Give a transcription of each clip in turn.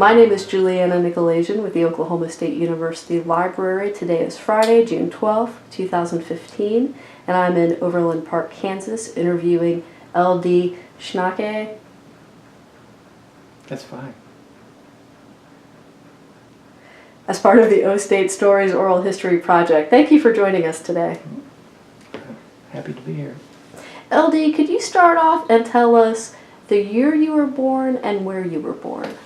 My name is Juliana Nykolaiszyn with the Oklahoma State University Library. Today is Friday, June 12th, 2015, and I'm in Overland Park, Kansas, interviewing L.D. Schnake. That's fine. As part of the O State Stories Oral History Project. Thank you for joining us today. Happy to be here. LD, could you start off and tell us the year you were born and where you were born?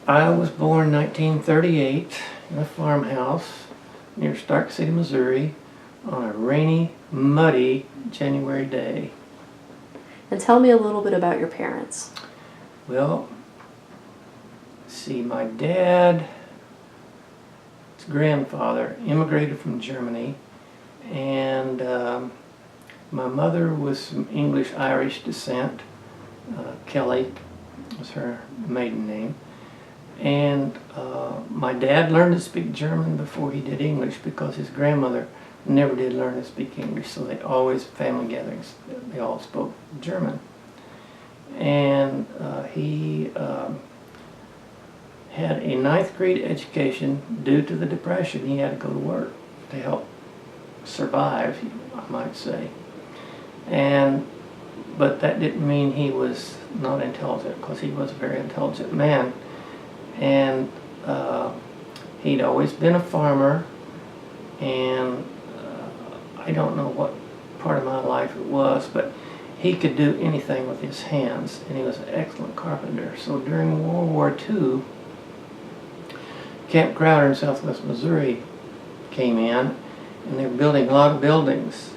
I was born 1938 in a farmhouse near Stark City, Missouri on a rainy, muddy January day. And tell me a little bit about your parents. Well, see, my dad's grandfather immigrated from Germany, and my mother was from English-Irish descent. Kelly was her maiden name. And my dad learned to speak German before he did English because his grandmother never did learn to speak English, so they always, family gatherings, they all spoke German. And he had a 9th grade education. Due to the Depression, he had to go to work to help survive, I might say. But that didn't mean he was not intelligent, because he was a very intelligent man. And he'd always been a farmer, and I don't know what part of my life it was, but he could do anything with his hands, and he was an excellent carpenter. So during World War II, Camp Crowder in southwest Missouri came in, and they were building a lot of buildings.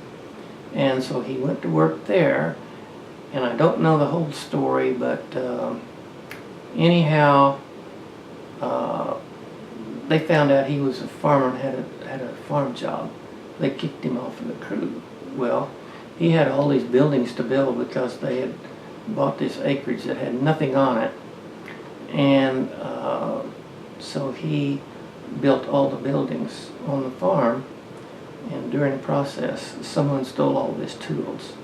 And so he went to work there, and I don't know the whole story, but anyhow, they found out he was a farmer and had a farm job. They kicked him off of the crew. Well, he had all these buildings to build because they had bought this acreage that had nothing on it. And so he built all the buildings on the farm, and during the process, someone stole all of his tools.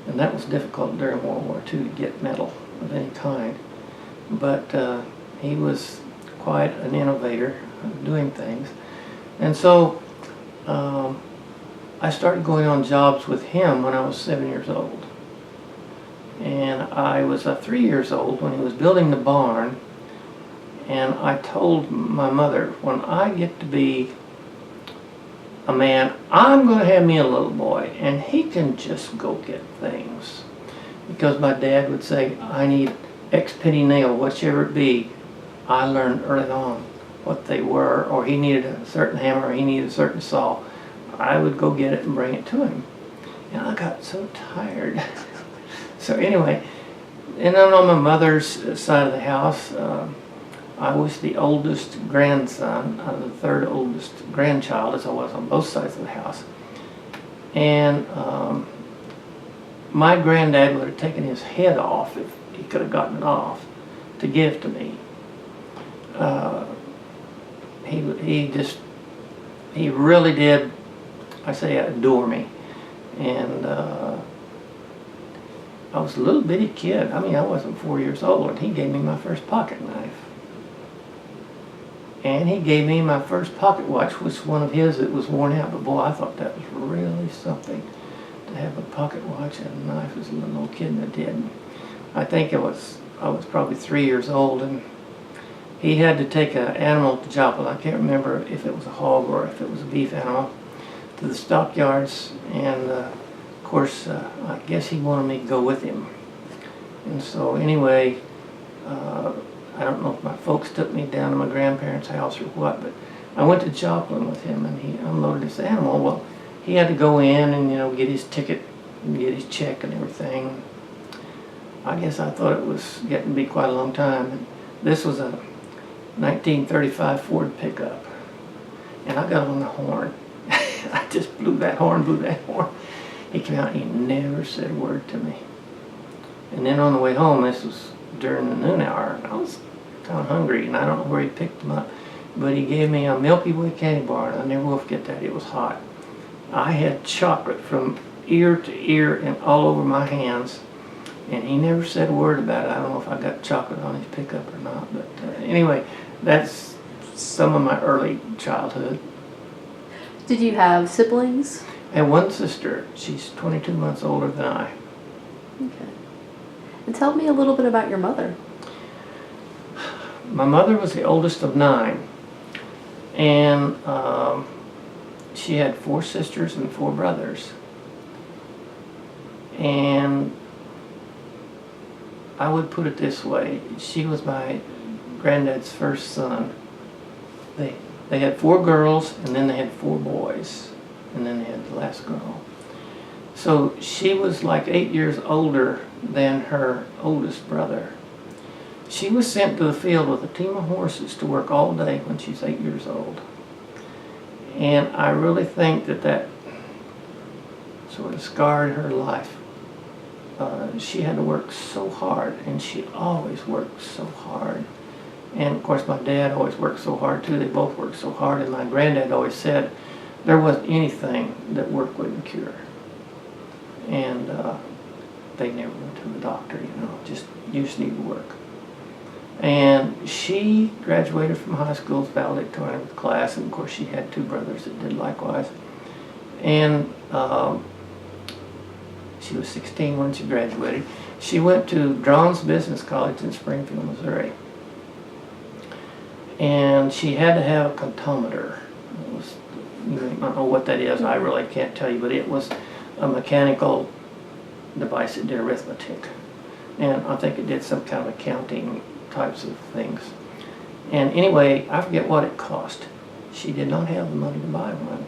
And that was difficult during World War II to get metal of any kind. But he was quite an innovator of doing things. And so I started going on jobs with him when I was 7 years old. And I was 3 years old when he was building the barn, and I told my mother, when I get to be a man, I'm going to have me a little boy, and he can just go get things. Because my dad would say, I need X penny nail, whichever it be. I learned early on what they were, or he needed a certain hammer, or he needed a certain saw. I would go get it and bring it to him. And I got so tired. So anyway, and then on my mother's side of the house, I was the oldest grandson, the third oldest grandchild, as I was on both sides of the house. And my granddad would have taken his head off if he could have gotten it off to give to me. He really did, I say, adore me. And I was a little bitty kid. I mean, I wasn't 4 years old, and he gave me my first pocket knife. And he gave me my first pocket watch, which was one of his that was worn out. But boy, I thought that was really something to have a pocket watch and a knife as a little old kid, and I did. I think I was probably 3 years old, and he had to take an animal to Joplin. I can't remember if it was a hog or if it was a beef animal, to the stockyards. And of course, I guess he wanted me to go with him. And so anyway, I don't know if my folks took me down to my grandparents' house or what, but I went to Joplin with him, and he unloaded his animal. Well, he had to go in and, get his ticket and get his check and everything. I guess I thought it was getting to be quite a long time. And this was a 1935 Ford pickup, and I got on the horn. I just blew that horn. He came out and he never said a word to me. And then on the way home, this was during the noon hour, and I was kind of hungry, and I don't know where he picked them up, but he gave me a Milky Way candy bar, and I never will forget that. It was hot. I had chocolate from ear to ear and all over my hands, And he never said a word about it. I don't know if I got chocolate on his pickup or not, but anyway, that's some of my early childhood. Did you have siblings? I had one sister. She's 22 months older than I. Okay. And tell me a little bit about your mother. My mother was the oldest of 9, and she had 4 sisters and 4 brothers. And I would put it this way, she was my granddad's first son. They had 4 girls, and then they had 4 boys, and then they had the last girl. So she was like 8 years older than her oldest brother. She was sent to the field with a team of horses to work all day when she's 8 years old. And I really think that sort of scarred her life. She had to work so hard, and she always worked so hard. And of course my dad always worked so hard too. They both worked so hard, and my granddad always said there wasn't anything that work wouldn't cure. And they never went to the doctor, you just need to work. And she graduated from high school as valedictorian of the class, and of course she had 2 brothers that did likewise. And she was 16 when she graduated. She went to Drawn's Business College in Springfield, Missouri. And she had to have a contometer. You don't know what that is, I really can't tell you, but it was a mechanical device that did arithmetic. And I think it did some kind of accounting types of things. And anyway, I forget what it cost. She did not have the money to buy one.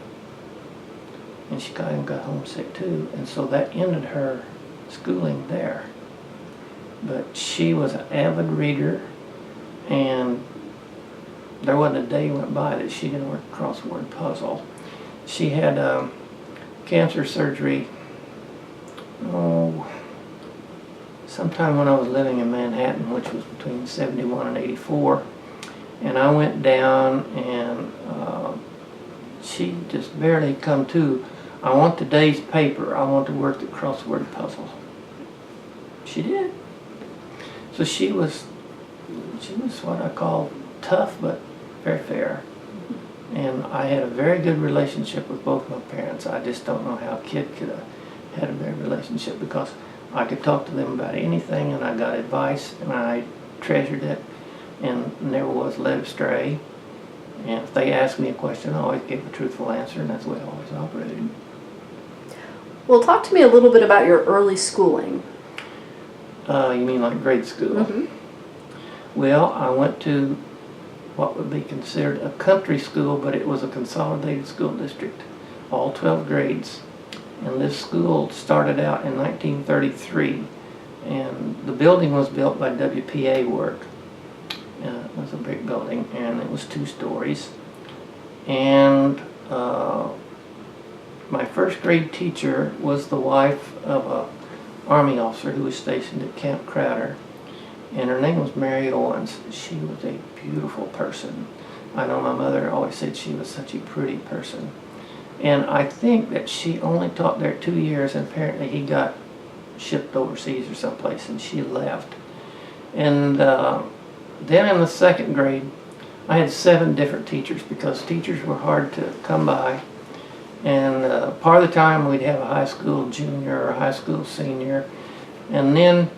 And she kind of got homesick too, and so that ended her schooling there. But she was an avid reader, and there wasn't a day went by that she didn't work a crossword puzzle. She had cancer surgery, sometime when I was living in Manhattan, which was between 71 and 84. And I went down, and she just barely come to. I want today's paper. I want to work the crossword puzzle. She did. So she was what I call tough, but very fair. And I had a very good relationship with both my parents. I just don't know how a kid could have had a better relationship, because I could talk to them about anything, and I got advice, and I treasured it, and never was led astray. And if they asked me a question, I always gave a truthful answer, and that's the way I always operated. Well, talk to me a little bit about your early schooling. You mean like grade school? Mm-hmm. Well, I went to what would be considered a country school, but it was a consolidated school district, all 12 grades. And this school started out in 1933, and the building was built by WPA Work. It was a brick building, and it was 2 stories. And my first grade teacher was the wife of an Army officer who was stationed at Camp Crowder, and her name was Mary Owens. She was a beautiful person. I know my mother always said she was such a pretty person. And I think that she only taught there 2 years, and apparently he got shipped overseas or someplace, and she left. And then in the 2nd grade, I had 7 different teachers, because teachers were hard to come by. And part of the time we'd have a high school junior or a high school senior. And then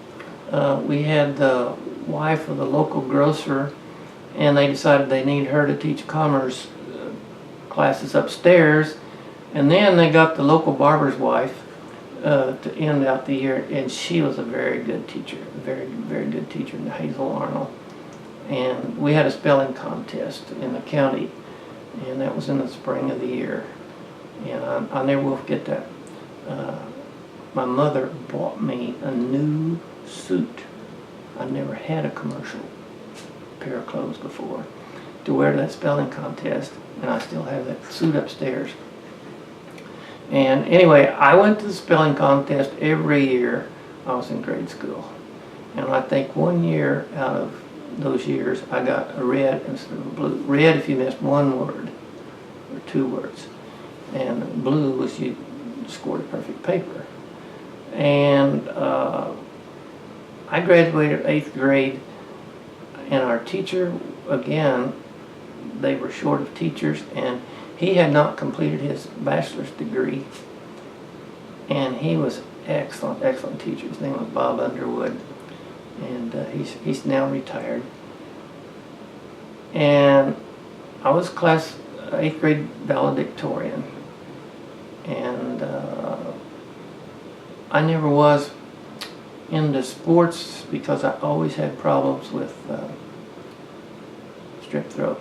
we had the wife of the local grocer, and they decided they needed her to teach commerce classes upstairs. And then they got the local barber's wife to end out the year, and she was a very good teacher, very, very good teacher, Hazel Arnold. And we had a spelling contest in the county, and that was in the spring of the year. And I never will forget that. My mother bought me a new suit. I never had a commercial pair of clothes before to wear to that spelling contest, and I still have that suit upstairs. And anyway, I went to the spelling contest every year I was in grade school. And I think one year out of those years, I got a red instead of a blue. Red if you missed 1 word or 2 words. And blue was you scored a perfect paper. And I graduated 8th grade, and our teacher, again, they were short of teachers, and he had not completed his bachelor's degree. And he was excellent, excellent teacher. His name was Bob Underwood, and he's now retired. And I was class 8th grade valedictorian, and I never was into sports because I always had problems with strep throat,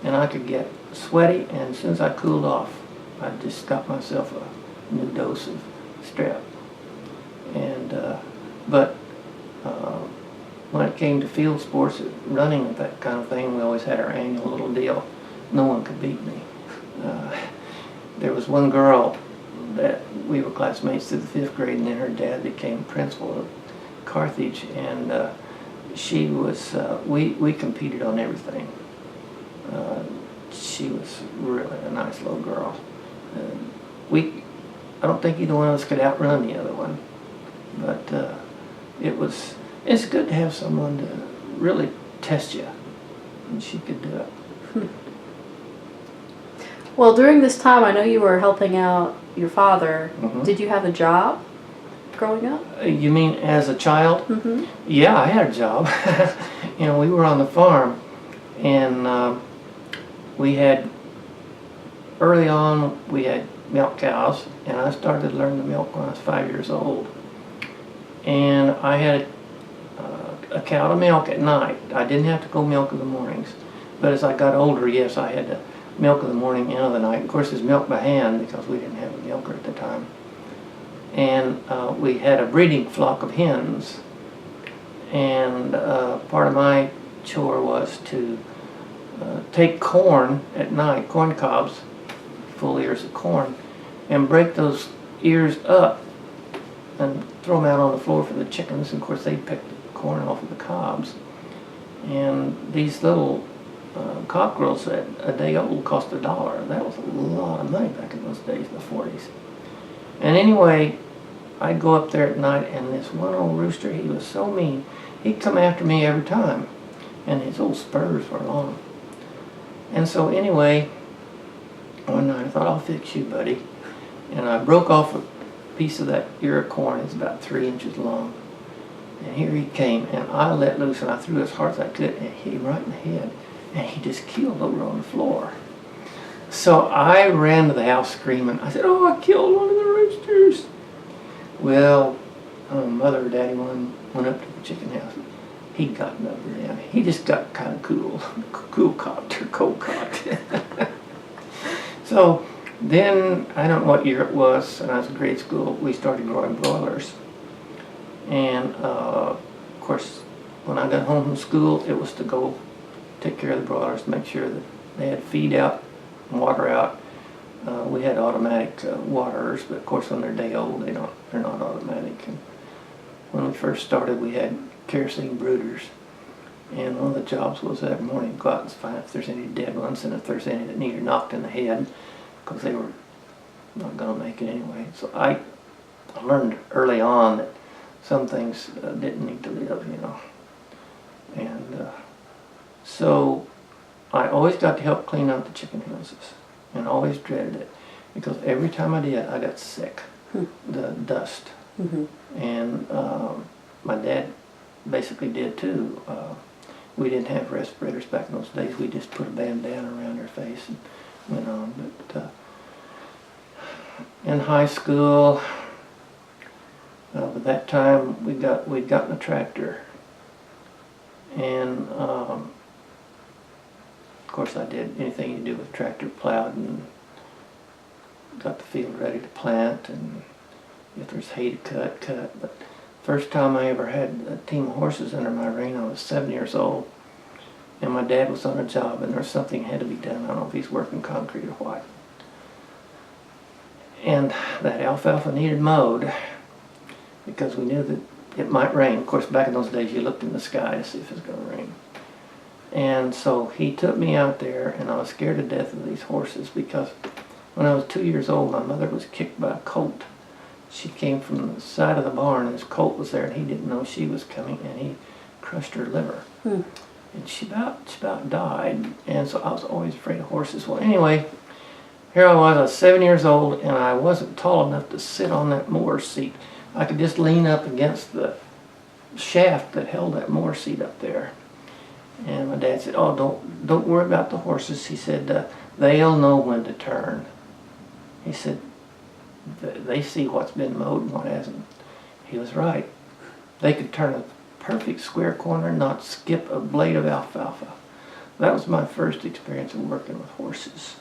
and I could get sweaty, and as soon as I cooled off, I just got myself a new dose of strep. And but when it came to field sports, running and that kind of thing, we always had our annual little deal. No one could beat me. There was one girl that we were classmates through the 5th grade, and then her dad became principal of Carthage, and she was, we competed on everything. She was really a nice little girl. I don't think either one of us could outrun the other one, but it's good to have someone to really test you, and she could do it. Well, during this time, I know you were helping out your father. Mm-hmm. Did you have a job growing up? You mean as a child? Mm-hmm. Yeah, I had a job. We were on the farm, and we had, early on, we had milk cows, and I started learning to milk when I was 5 years old. And I had a cow to milk at night. I didn't have to go milk in the mornings. But as I got older, yes, I had to milk in the morning and of the night. Of course, it's milk by hand because we didn't have a milker at the time. And we had a breeding flock of hens. And part of my chore was to take corn at night, corn cobs, full ears of corn, and break those ears up and throw them out on the floor for the chickens. And of course, they picked the corn off of the cobs. And these little cockerels at a day old cost $1. That was a lot of money back in those days, in the 40s. And anyway, I'd go up there at night, and this one old rooster, he was so mean. He'd come after me every time, and his old spurs were long. And so anyway, one night I thought, I'll fix you, buddy. And I broke off a piece of that ear of corn. It's about 3 inches long. And here he came, and I let loose, and I threw as hard as I could, and it hit him right in the head. And he just keeled over on the floor. So I ran to the house screaming. I said, oh, I killed one of the roosters. Well, Mother or Daddy went up to the chicken house. He'd gotten up there. He just got kind of cold-cocked or cold-cocked. So then, I don't know what year it was, and I was in grade school, we started growing broilers. And of course, when I got home from school, it was to go take care of the broilers, to make sure that they had feed out and water out. We had automatic waterers, but of course when they're day old, they're not automatic. And when we first started, we had kerosene brooders, and one of the jobs was every morning go out and find if there's any dead ones, and if there's any that needed knocked in the head, because they were not going to make it anyway. So I learned early on that some things didn't need to live, and so I always got to help clean out the chicken houses, and always dreaded it, because every time I did, I got sick. The dust. Mm-hmm. And my dad basically did too. We didn't have respirators back in those days. We just put a bandana around our face and went on. But in high school, at that time, we'd gotten a tractor, and of course I did anything you do with tractor, plowed and got the field ready to plant, and if there's hay to cut. But first time I ever had a team of horses under my rein, I was 7 years old, and my dad was on a job, and there was something had to be done. I don't know if he's working concrete or what. And that alfalfa needed mowed, because we knew that it might rain. Of course, back in those days, you looked in the sky to see if it was going to rain. And so he took me out there, and I was scared to death of these horses, because when I was 2 years old, my mother was kicked by a colt, she came from the side of the barn, and his colt was there, and he didn't know she was coming, and he crushed her liver. And she about died, and so I was always afraid of horses. Well, anyway, here I was 7 years old, and I wasn't tall enough to sit on that mower seat. I could just lean up against the shaft that held that mower seat up there. And my dad said, "Oh, don't worry about the horses." He said, "They'll know when to turn." He said, "They see what's been mowed and what hasn't." He was right. They could turn a perfect square corner and not skip a blade of alfalfa. That was my first experience of working with horses.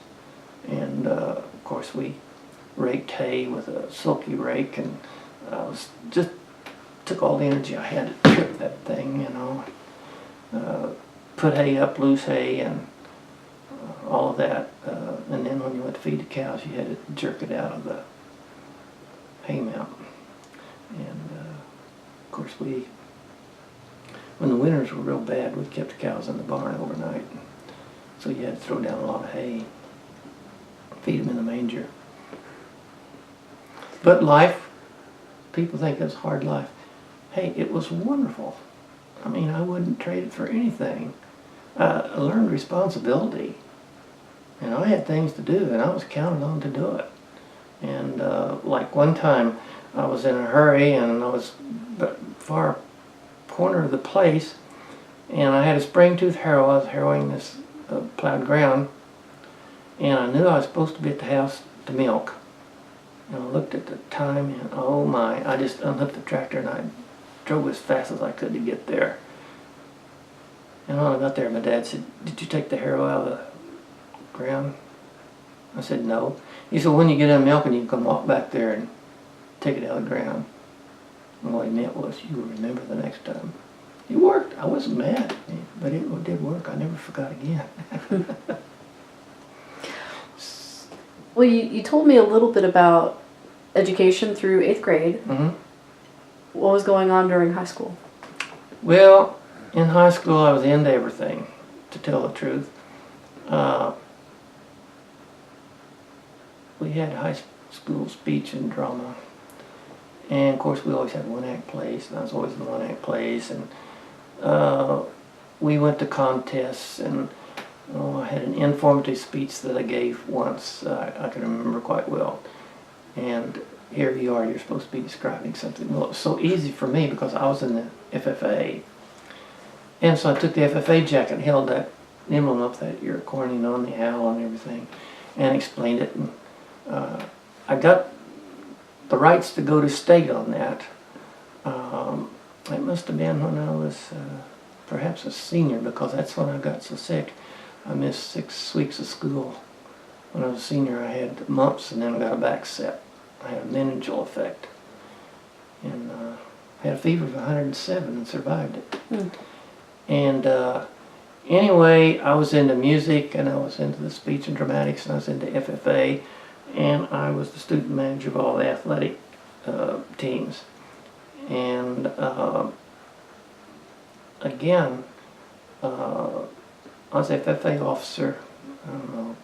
And of course we raked hay with a silky rake, and just took all the energy I had to trip that thing, you know. Put hay up, loose hay, and all of that. And then when you went to feed the cows, you had to jerk it out of the hay mound. And of course when the winters were real bad, we kept the cows in the barn overnight. So you had to throw down a lot of hay, feed them in the manger. But life, people think it's hard life. Hey, it was wonderful. I mean, I wouldn't trade it for anything. I learned responsibility. And I had things to do, and I was counted on to do it. And like one time, I was in a hurry, and I was far corner of the place, and I had a spring-tooth harrow. I was harrowing this plowed ground, and I knew I was supposed to be at the house to milk. And I looked at the time, and oh my, I just unhooked the tractor, and I drove as fast as I could to get there. And when I got there, my dad said, "Did you take the harrow out of the ground?" I said, "No." He said, "When you get done milking, you can come walk back there and take it out of the ground." And what he meant was, you will remember the next time. It worked. I wasn't mad, but it did work. I never forgot again. Well, you told me a little bit about education through 8th grade. Mm-hmm. What was going on during high school? Well, in high school, I was into everything, to tell the truth. We had high school speech and drama. And of course we always had one-act plays, and I was always in the one-act plays. And we went to contests, and I had an informative speech that I gave once, I can remember quite well. And here you are, you're supposed to be describing something. Well, it was so easy for me because I was in the FFA. And so I took the FFA jacket and held that emblem up that you're corning on the owl and everything, and explained it. And I got the rights to go to state on that. It must have been when I was perhaps a senior, because that's when I got so sick. I missed 6 weeks of school. When I was a senior, I had mumps, and then I got a back set. I had a meningeal effect, and had a fever of 107 and survived it. And anyway, I was into music, and I was into the speech and dramatics, and I was into FFA, and I was the student manager of all the athletic teams. And again, I was FFA officer. I don't know,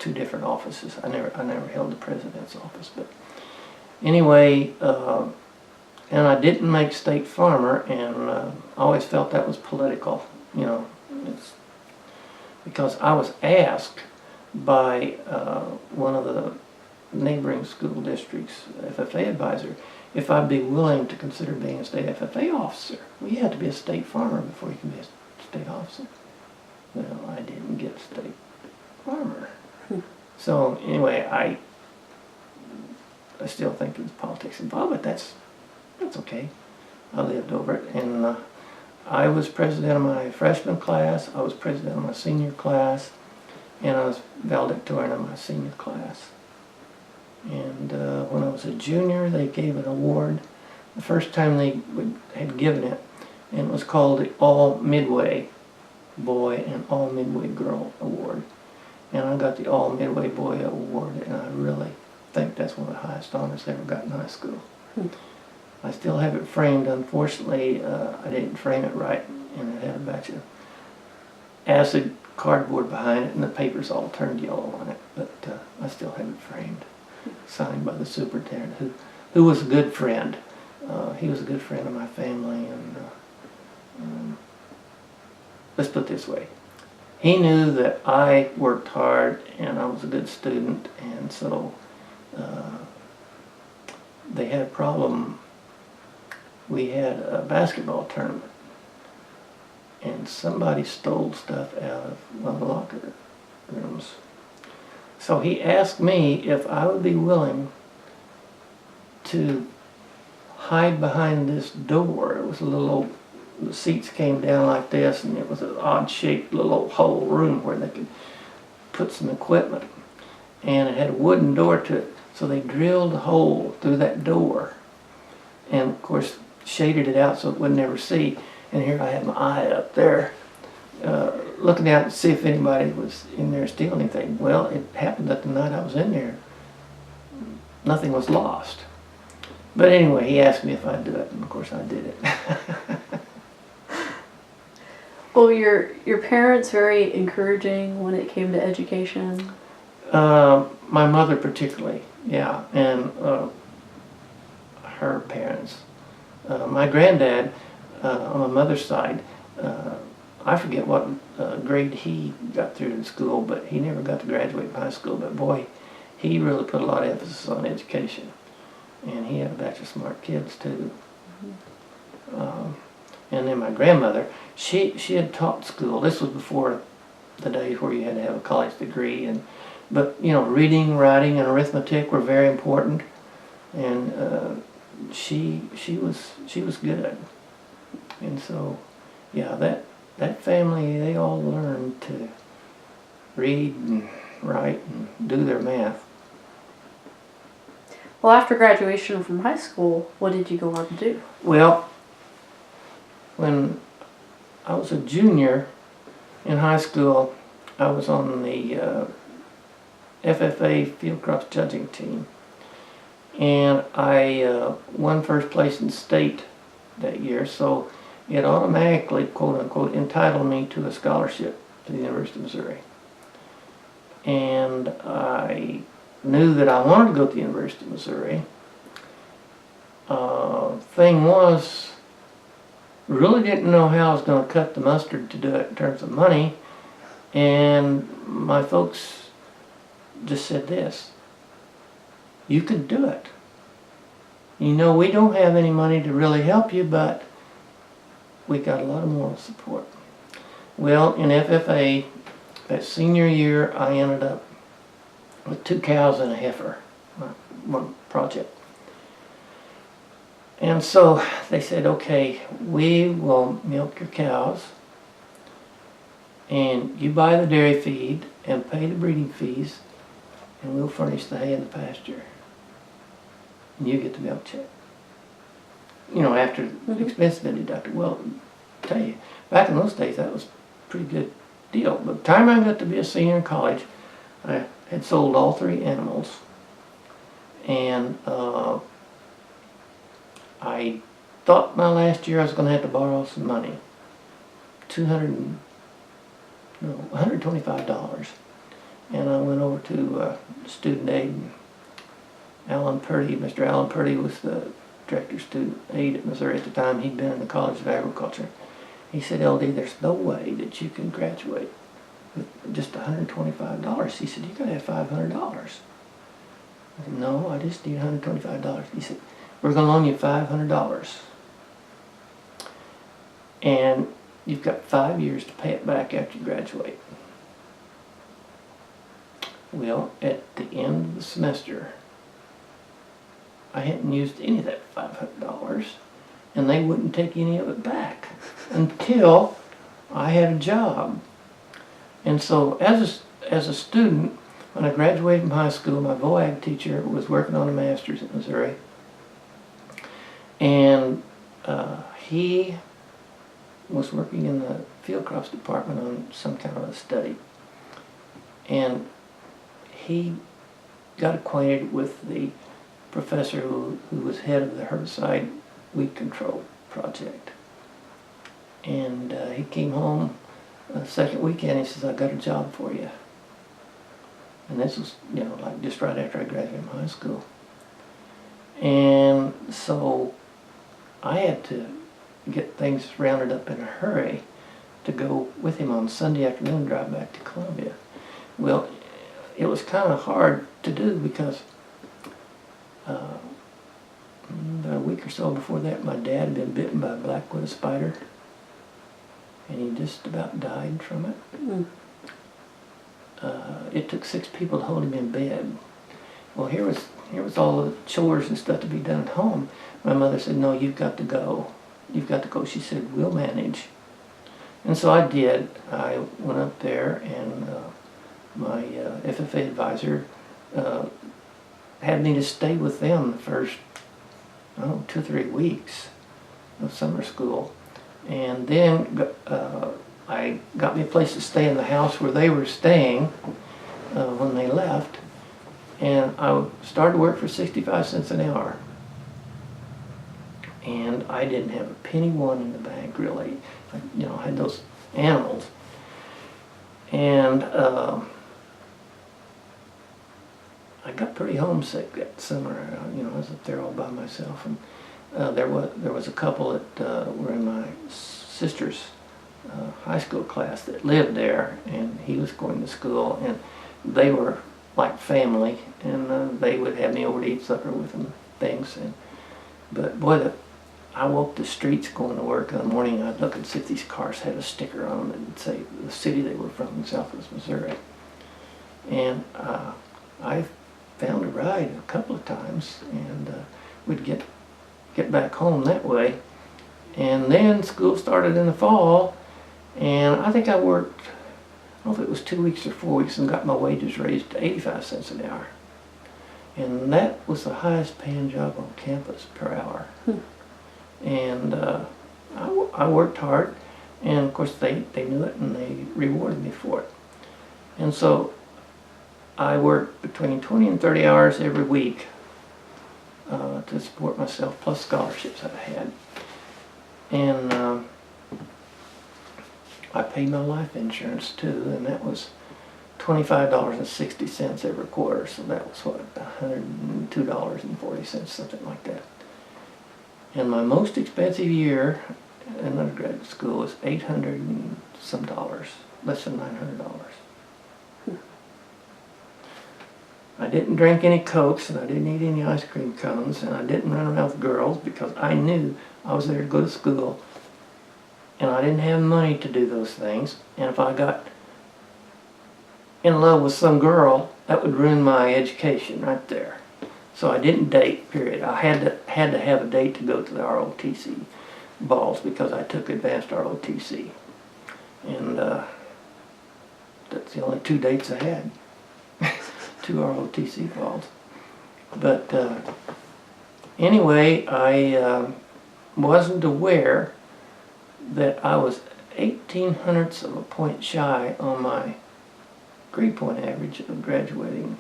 2 different offices. I never held the president's office, but anyway, and I didn't make state farmer, and I always felt that was political, you know. It's because I was asked by one of the neighboring school districts, FFA advisor, if I'd be willing to consider being a state FFA officer. Well, you have to be a state farmer before you can be a state officer. Well, I didn't get state farmer. So anyway, I still think there's politics involved, but that's okay. I lived over it, and I was president of my freshman class, I was president of my senior class, and I was valedictorian of my senior class. And when I was a junior, they gave an award. The first time they had given it, and it was called the All Midway Boy and All Midway Girl Award. And I got the All Midway Boy Award, and I really think that's one of the highest honors I ever got in high school. I still have it framed. Unfortunately, I didn't frame it right, and it had a batch of acid cardboard behind it, and the papers all turned yellow on it. But I still have it framed, signed by the superintendent, who who was a good friend. He was a good friend of my family, and let's put it this way. He knew that I worked hard and I was a good student, and so they had a problem. We had a basketball tournament, and somebody stole stuff out of one of the locker rooms. So he asked me if I would be willing to hide behind this door. It was a little old, the seats came down like this, and it was an odd shaped little old hole room where they could put some equipment. And it had a wooden door to it, so they drilled a hole through that door, and of course shaded it out so it would never see. And here I had my eye up there, looking out to see if anybody was in there stealing anything. Well, it happened that the night I was in there, nothing was lost. But anyway, he asked me if I'd do it, and of course I did it. Well, your parents very encouraging when it came to education? My mother particularly, yeah, and her parents. My granddad, on my mother's side, I forget what grade he got through in school, but he never got to graduate from high school. But boy, he really put a lot of emphasis on education. And he had a batch of smart kids too. And then my grandmother, she had taught school. This was before the days where you had to have a college degree, but you know, reading, writing, and arithmetic were very important. And she was good. And so, yeah, that family, they all learned to read and write and do their math. Well, after graduation from high school, what did you go on to do? Well, when I was a junior in high school, I was on the FFA field cross judging team, and I won first place in state that year, so it automatically, quote unquote, entitled me to a scholarship to the University of Missouri. And I knew that I wanted to go to the University of Missouri. Thing was, really didn't know how I was going to cut the mustard to do it in terms of money, and my folks just said this: you can do it. You know, we don't have any money to really help you, but we got a lot of moral support. Well, in FFA, that senior year, I ended up with 2 cows and a heifer, one project. And so they said, okay, we will milk your cows, and you buy the dairy feed and pay the breeding fees, and we'll furnish the hay in the pasture. And you get the milk check. You know, after the expense has been deducted. Well, I tell you, back in those days, that was a pretty good deal. By the time I got to be a senior in college, I had sold all 3 animals, and I thought my last year I was going to have to borrow some money, $125, and I went over to student aid. And Alan Purdy, Mr. Alan Purdy was the director of student aid at Missouri at the time. He'd been in the College of Agriculture. He said, LD, there's no way that you can graduate with just $125. He said, you gotta have $500. I said, no, I just need $125. He said, we're gonna loan you $500. And you've got 5 years to pay it back after you graduate. Well, at the end of the semester, I hadn't used any of that $500, and they wouldn't take any of it back until I had a job. And so as a student, when I graduated from high school, my VOAG teacher was working on a master's at Missouri, and he was working in the field crops department on some kind of a study. And he got acquainted with the professor who was head of the herbicide weed control project. And he came home the second weekend, he says, I got a job for you. And this was, you know, like just right after I graduated from high school. And so I had to get things rounded up in a hurry to go with him on Sunday afternoon and drive back to Columbia. Well, it was kind of hard to do because a week or so before that, my dad had been bitten by a black widow spider, and he just about died from it. Mm. It took 6 people to hold him in bed. Well, here was all the chores and stuff to be done at home. My mother said, "No, you've got to go. You've got to go." She said, "We'll manage." And so I did. I went up there, and my FFA advisor had me to stay with them the first, 2 or 3 weeks of summer school. And then I got me a place to stay in the house where they were staying when they left. And I started work for 65 cents an hour. And I didn't have a penny one in the bank, really. I had those animals. And I got pretty homesick that summer. I was up there all by myself. And there was a couple that were in my sister's high school class that lived there, and he was going to school, and they were like family, and they would have me over to eat supper with them, things. But boy, I walked the streets going to work in the morning. I'd look and see if these cars had a sticker on them that would say the city they were from in Southwest Missouri. And I found a ride a couple of times, and we'd get back home that way. And then school started in the fall, and I think I worked, I don't know if it was 2 weeks or 4 weeks, and got my wages raised to 85 cents an hour. And that was the highest paying job on campus per hour. And I worked hard, and of course they knew it, and they rewarded me for it. And so I worked between 20 and 30 hours every week to support myself, plus scholarships I had. And I paid my life insurance too, and that was $25.60 every quarter, so that was what, $102.40, something like that. And my most expensive year in undergraduate school was $800 and some dollars, less than $900. I didn't drink any Cokes, and I didn't eat any ice cream cones, and I didn't run around with girls because I knew I was there to go to school, and I didn't have money to do those things. And if I got in love with some girl, that would ruin my education right there. So I didn't date, period. I had to have a date to go to the ROTC balls because I took advanced ROTC. And that's the only 2 dates I had. 2 ROTC balls. But anyway, I wasn't aware that I was 0.18 of a point shy on my grade point average of graduating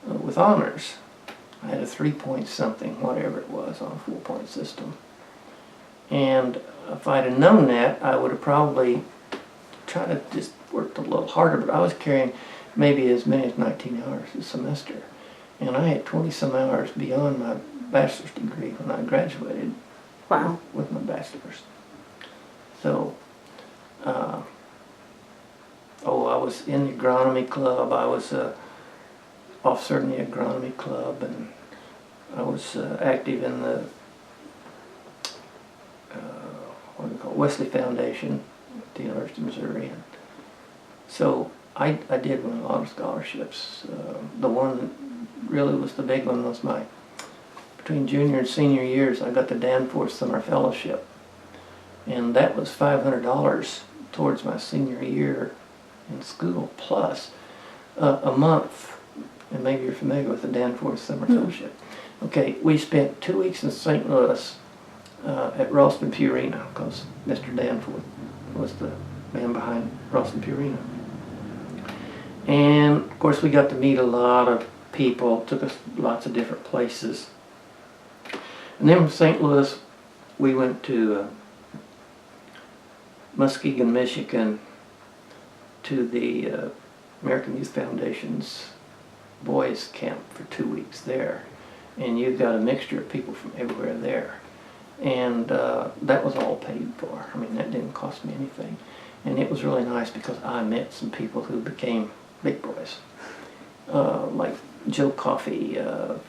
with honors. I had a 3 point something, whatever it was, on a 4-point system. And if I'd have known that, I would have probably tried to just worked a little harder, but I was carrying maybe as many as 19 hours a semester. And I had 20 some hours beyond my bachelor's degree when I graduated. Wow. With my bachelor's. So, I was in the agronomy club. I was officer in the agronomy club, and I was active in the Wesley Foundation at the University of Missouri. And so I did win a lot of scholarships. The one that really was the big one was between junior and senior years, I got the Danforth Summer Fellowship, and that was $500 towards my senior year in school, plus a month. And maybe you're familiar with the Danforth Summer Fellowship. Okay, we spent 2 weeks in St. Louis at Ralston Purina, because Mr. Danforth was the man behind Ralston Purina. And of course we got to meet a lot of people, took us lots of different places. And then from St. Louis we went to Muskegon, Michigan, to the American Youth Foundation's boys camp for 2 weeks there. and you got a mixture of people from everywhere there. And that was all paid for. I mean, that didn't cost me anything. And it was really nice because I met some people who became big boys. Like Joe Coffey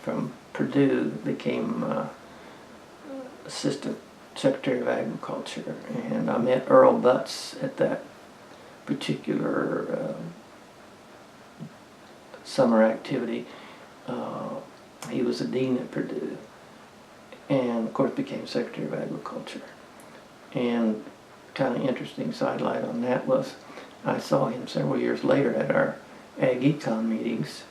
from Purdue became Assistant Secretary of Agriculture. And I met Earl Butts at that particular summer activity. He was a dean at Purdue, and of course became Secretary of Agriculture. And kind of interesting sidelight on that was I saw him several years later at our Ag Econ meetings,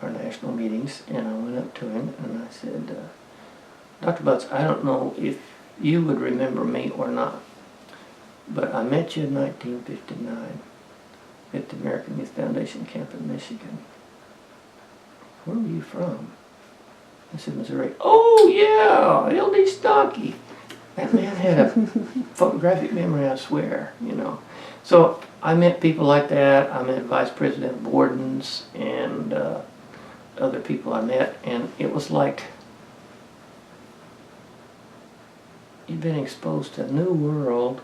our national meetings, and I went up to him and I said, Dr. Butts, I don't know if you would remember me or not, but I met you in 1959 at the American Youth Foundation camp in Michigan. Where were you from? I said, Missouri. Oh, yeah, L.D. Stocky. That man had a photographic memory, I swear, you know. So I met people like that. I met Vice President Borden's and other people I met, and it was like you'd been exposed to a new world,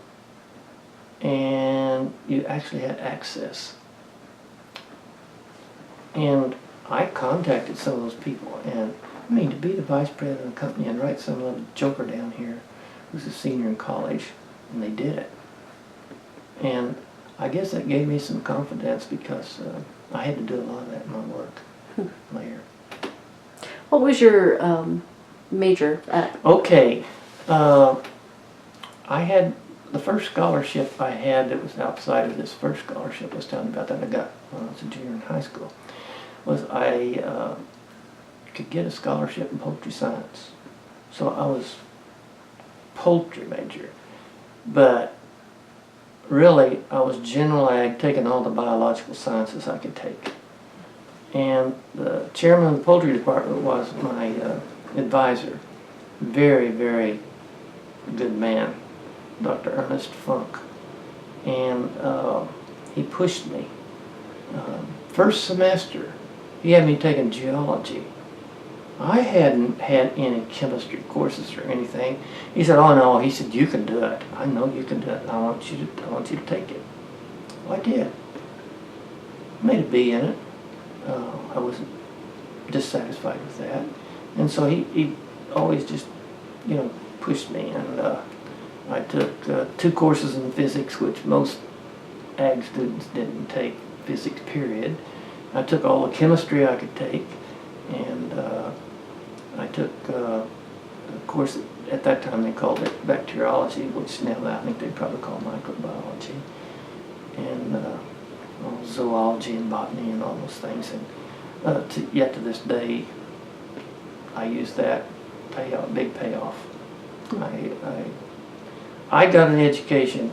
and you actually had access. And I contacted some of those people, and I mean, to be the vice president of the company and write some little joker down here who's a senior in college, and they did it. And I guess that gave me some confidence because I had to do a lot of that in my work later. What was your major at? Okay, I had the first scholarship I had that was outside of this first scholarship I was telling you about that I got when I was a junior in high school, was I could get a scholarship in poultry science. So I was poultry major, but really I was general ag, taking all the biological sciences I could take. And the chairman of the poultry department was my advisor. Very, very good man, Dr. Ernest Funk. And he pushed me. First semester, he had me taking geology. I hadn't had any chemistry courses or anything. He said, oh no, he said, you can do it. I know you can do it. I want you to take it. Well, I did. Made a B in it. I wasn't dissatisfied with that. And so he always just, you know, pushed me. And I took 2 courses in physics, which most ag students didn't take, physics period. I took all the chemistry I could take, and I took a course at that time they called it bacteriology, which now I think they probably call microbiology, and zoology and botany and all those things. And yet to this day, I use that payoff, big payoff. I got an education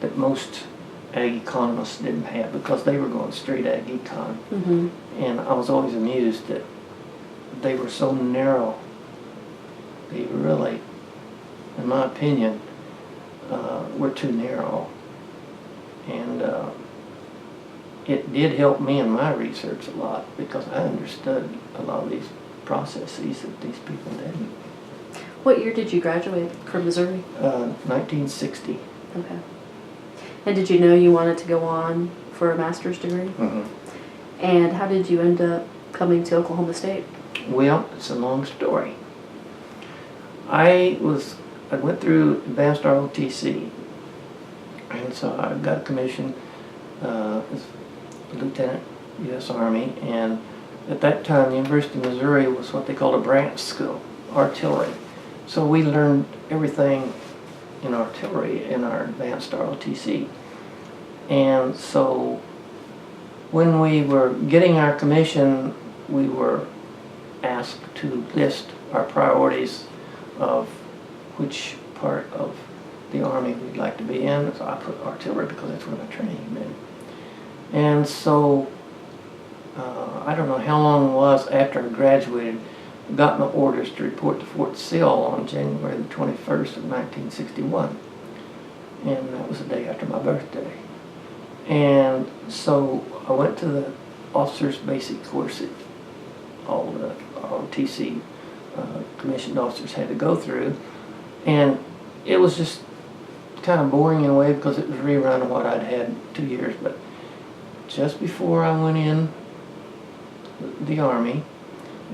that most ag economists didn't have because they were going straight ag econ. Mm-hmm. And I was always amused that they were so narrow. They really, in my opinion, were too narrow. And it did help me in my research a lot because I understood a lot of these processes that these people didn't. What year did you graduate from Missouri? 1960. Okay. And did you know you wanted to go on for a master's degree? Mm-hmm. And how did you end up coming to Oklahoma State? Well, it's a long story. I went through advanced ROTC, and so I got a commission as a lieutenant, U.S. Army, and at that time the University of Missouri was what they called a branch school, artillery. So we learned everything in artillery in our advanced ROTC. And so when we were getting our commission, we were asked to list our priorities of which part of the Army we'd like to be in. So I put artillery because that's where my training had been. And so I don't know how long it was after I graduated, I got my orders to report to Fort Sill on January the 21st of 1961. And that was the day after my birthday. And so I went to the officers' basic course at all the TC commissioned officers had to go through. And it was just kind of boring in a way because it was a rerun of what I'd had 2 years. But just before I went in the Army,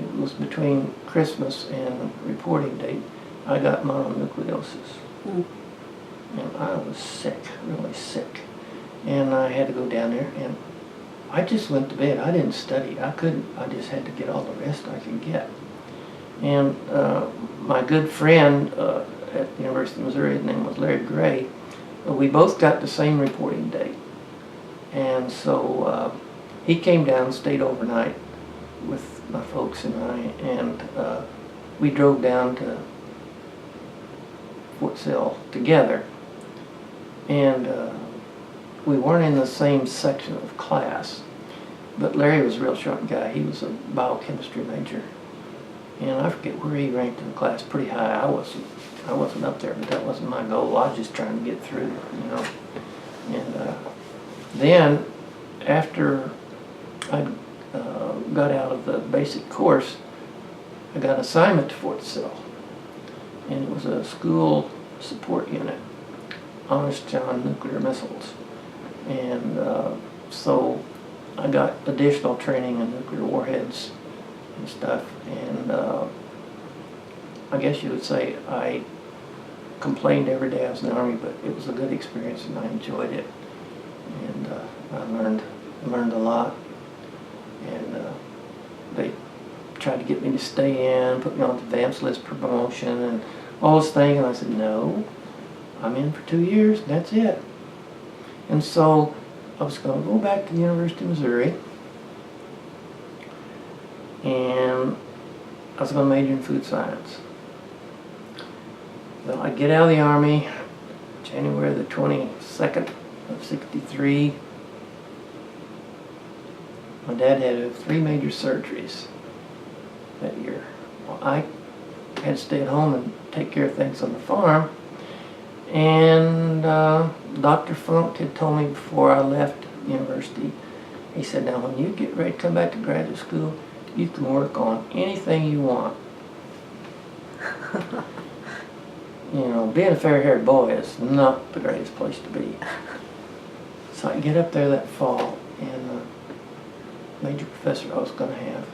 it was between Christmas and reporting date, I got mononucleosis. Mm. And I was sick, really sick. And I had to go down there, and I just went to bed. I didn't study. I couldn't. I just had to get all the rest I could get. And my good friend at the University of Missouri, his name was Larry Gray, we both got the same reporting date. And so he came down, stayed overnight with my folks and I, and we drove down to Fort Sill together. And we weren't in the same section of class, but Larry was a real sharp guy. He was a biochemistry major, and I forget where he ranked in the class, pretty high. I wasn't up there, but that wasn't my goal. I was just trying to get through, you know. And then after I got out of the basic course, I got an assignment to Fort Sill, and it was a school support unit, Honest John nuclear missiles. And so I got additional training in nuclear warheads and stuff, and I guess you would say I complained every day I was in the Army, but it was a good experience and I enjoyed it. And I learned a lot, and they tried to get me to stay in, put me on the advanced list for promotion and all this thing, and I said, no, I'm in for 2 years, and that's it. And so I was going to go back to the University of Missouri, and I was going to major in food science. Well, I get out of the Army January the 22nd of '63. My dad had 3 major surgeries that year. Well, I had to stay at home and take care of things on the farm. And Dr. Funk had told me before I left university, he said, now when you get ready to come back to graduate school, you can work on anything you want. You know, being a fair-haired boy is not the greatest place to be. So I get up there that fall, and the major professor I was going to have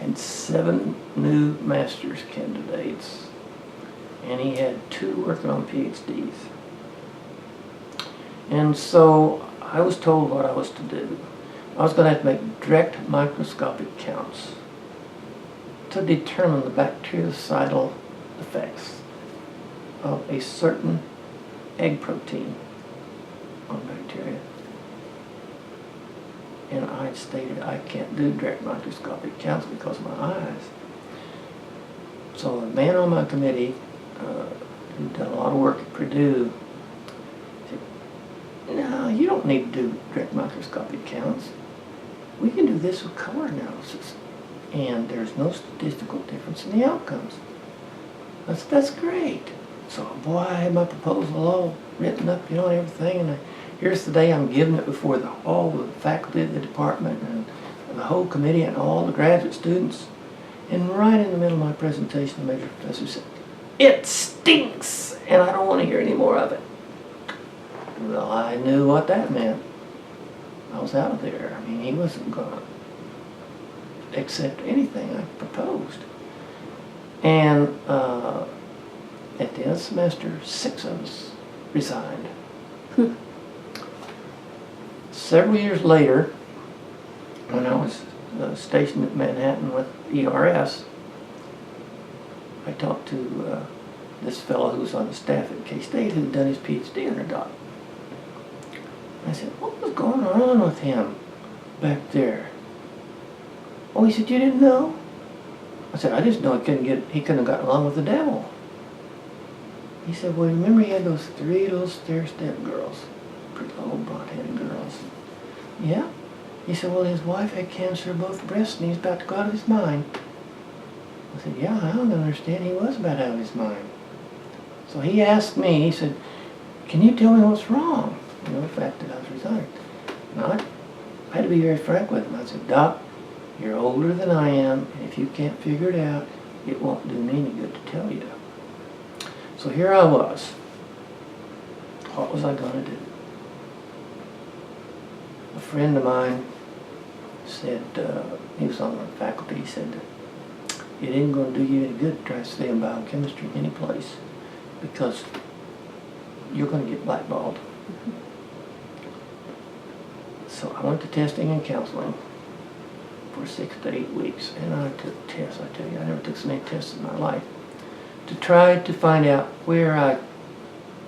had 7 new master's candidates, and he had 2 working on PhDs. And so I was told what I was to do. I was going to have to make direct microscopic counts to determine the bactericidal effects of a certain egg protein on bacteria. And I stated I can't do direct microscopic counts because of my eyes. So the man on my committee, who'd done a lot of work at Purdue, said, no, you don't need to do direct microscopic counts. We can do this with color analysis, and there's no statistical difference in the outcomes. I said, that's great. So, boy, I had my proposal all written up, you know, and everything, and here's the day I'm giving it before all the faculty of the department and the whole committee and all the graduate students. And right in the middle of my presentation, the major professor said, it stinks, and I don't want to hear any more of it. Well, I knew what that meant. I was out of there. I mean, he wasn't going to accept anything I proposed. And at the end of the semester, 6 of us resigned. Several years later, when I was stationed at Manhattan with ERS, I talked to this fellow who was on the staff at K-State who'd done his PhD under Doc. I said, what was going on with him back there? Oh, he said, you didn't know? I said, I just know he couldn't have gotten along with the devil. He said, well, remember he had those 3 little stair-step girls, pretty old blonde-headed girls. Yeah. He said, well, his wife had cancer of both breasts and he's about to go out of his mind. I said, yeah, I don't understand. He was about out of his mind. So he asked me, he said, can you tell me what's wrong? You know, the fact that I was resigned. And I had to be very frank with him. I said, Doc, You're older than I am, and if you can't figure it out, it won't do me any good to tell you. So here I was. What was I going to do? A friend of mine said, he was on the faculty, he said, it ain't going to do you any good to try to stay in biochemistry any place because you're going to get blackballed. So I went to testing and counseling for 6 to 8 weeks, and I took tests. I tell you, I never took so many tests in my life to try to find out where I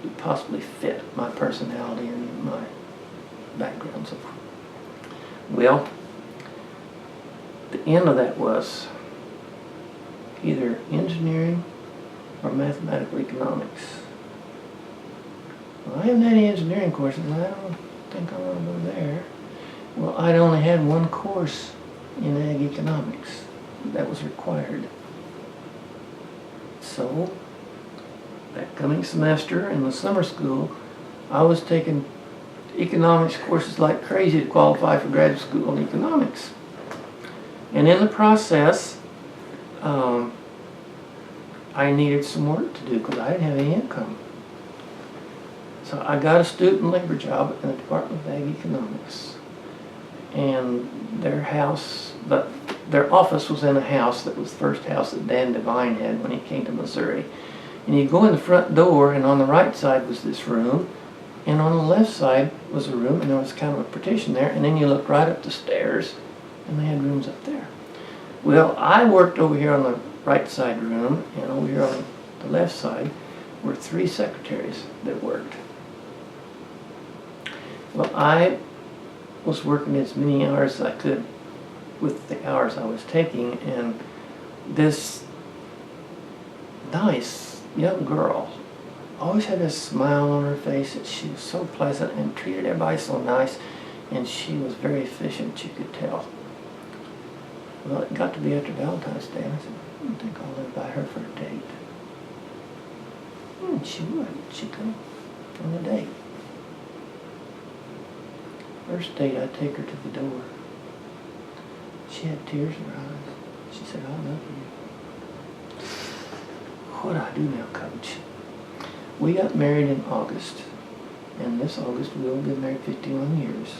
could possibly fit my personality and my background. So, well, the end of that was either engineering or mathematical economics. Well, I haven't had any engineering courses, and I don't think I want to go there. Well, I'd only had one course in ag economics that was required. So, that coming semester in the summer school, I was taking economics courses like crazy to qualify for graduate school in economics. And in the process, I needed some work to do because I didn't have any income. So I got a student labor job in the Department of Ag Economics. And their office was in a house that was the first house that Dan Devine had when he came to Missouri. And you go in the front door, and on the right side was this room, and on the left side was a room, and there was kind of a partition there, and then you look right up the stairs, and they had rooms up there. Well, I worked over here on the right side room, and over here on the left side were 3 secretaries that worked. Well, I was working as many hours as I could with the hours I was taking, and this nice young girl always had a smile on her face, and she was so pleasant and treated everybody so nice, and she was very efficient, you could tell. Well, it got to be after Valentine's Day, and I said, I think I'll invite her for a date. She would. She'd come on a date. First date, I take her to the door. She had tears in her eyes. She said, I love you. What do I do now, Coach? We got married in August, and this August we'll be married 51 years.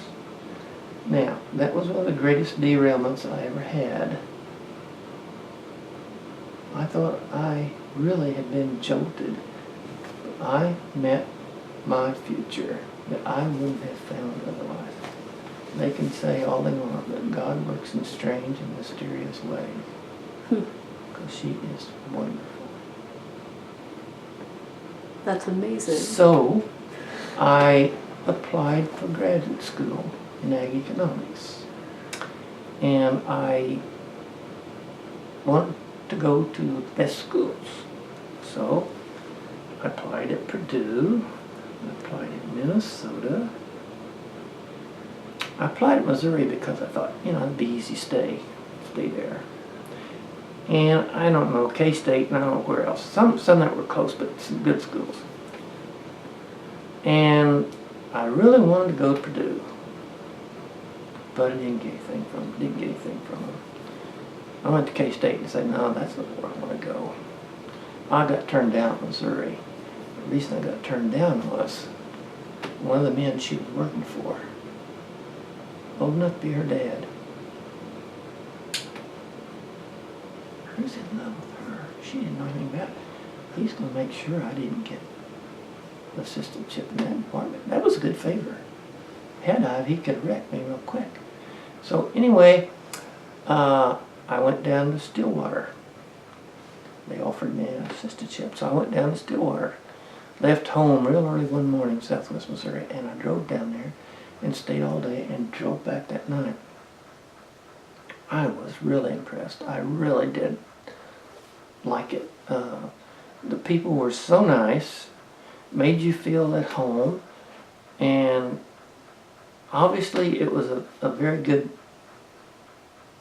Now, that was one of the greatest derailments I ever had. I thought I really had been jolted. I met my future that I wouldn't have found otherwise. They can say all they want, but God works in strange and mysterious ways. Because she is wonderful. That's amazing. So, I applied for graduate school in ag economics. And I wanted to go to the best schools. So, I applied at Purdue, I applied at Minnesota. I applied at Missouri because I thought, it'd be easy to stay there. And I don't know, K-State, and I don't know where else. Some that were close, but some good schools. And I really wanted to go to Purdue, but I didn't get anything from them. I went to K-State and said, no, that's not where I want to go. I got turned down at Missouri. The reason I got turned down was one of the men she was working for, old enough to be her dad, who's in love with her. She didn't know anything about it. He's going to make sure I didn't get an assistantship in that department. That was a good favor. Had I, he could have wrecked me real quick. So anyway, I went down to Stillwater. They offered me an assistantship, so I went down to Stillwater. Left home real early one morning, Southwest Missouri, and I drove down there and stayed all day and drove back that night. I was really impressed. I really did like it. The people were so nice, made you feel at home, and obviously it was a very good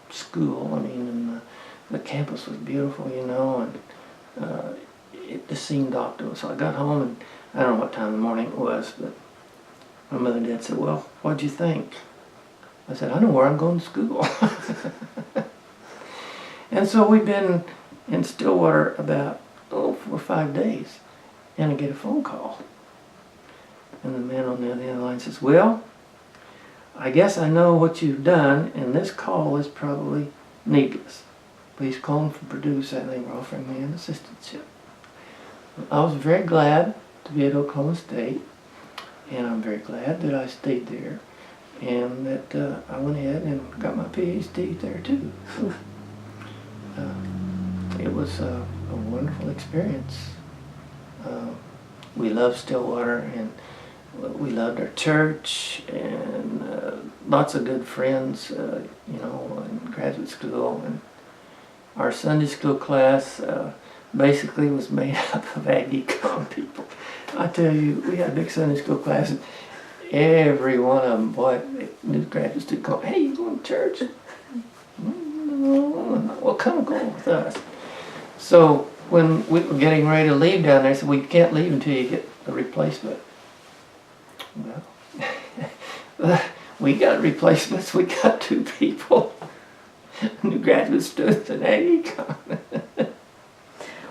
school. I mean, and the campus was beautiful, and it just seemed optimal. So I got home, and I don't know what time of the morning it was, but my mother and dad said, well, what'd you think? I said, I know where I'm going to school. And so we've been in Stillwater about 4 or 5 days, and I get a phone call. And the man on the other end of the line says, well, I guess I know what you've done, and this call is probably needless. Please call for Purdue, saying they were offering me an assistantship. I was very glad to be at Oklahoma State, and I'm very glad that I stayed there, and that I went ahead and got my PhD there too. So, it was a wonderful experience. We loved Stillwater, and we loved our church, and lots of good friends, you know, in graduate school. And our Sunday school class basically was made up of Ag Econ people. I tell you, we had a big Sunday school class, and every one of them, boy, new graduate student called, hey, you going to church? Well, come go with us. So when we were getting ready to leave down there, I said, well, you can't leave until you get a replacement. Well, we got replacements. We got 2 people, new graduate students in Ag Econ.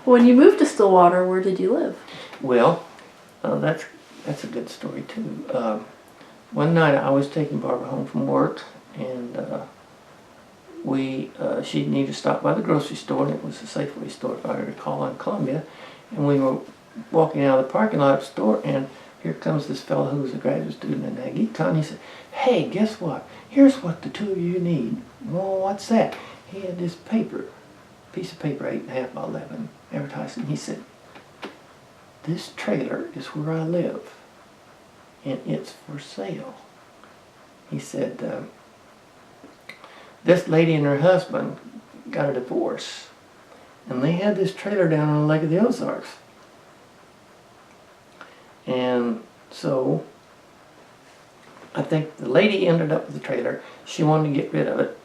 When you moved to Stillwater, where did you live? Well, that's a good story too. One night I was taking Barbara home from work, and she needed to stop by the grocery store, and it was a Safeway store, if I recall, on Columbia. And we were walking out of the parking lot of the store, and here comes this fellow who was a graduate student in Ag Econ. He said, hey, guess what? Here's what the 2 of you need. Well, what's that? He had this piece of paper, 8.5 by 11, advertising. He said, this trailer is where I live, and it's for sale. He said, this lady and her husband got a divorce, and they had this trailer down on the Lake of the Ozarks. And so I think the lady ended up with the trailer. She wanted to get rid of it.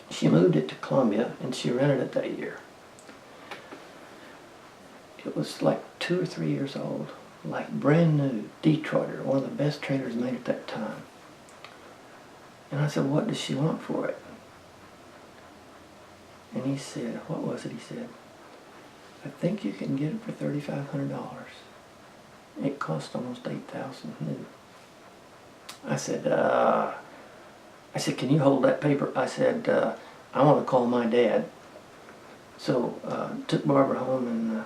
She moved it to Columbia, and she rented it that year. It was like 2 or 3 years old, like brand new, Detroiter, one of the best trailers made at that time. And I said, what does she want for it? And he said, what was it? He said, I think you can get it for $3,500. It cost almost $8,000 new. I said, can you hold that paper? I said, I want to call my dad. So took Barbara home, and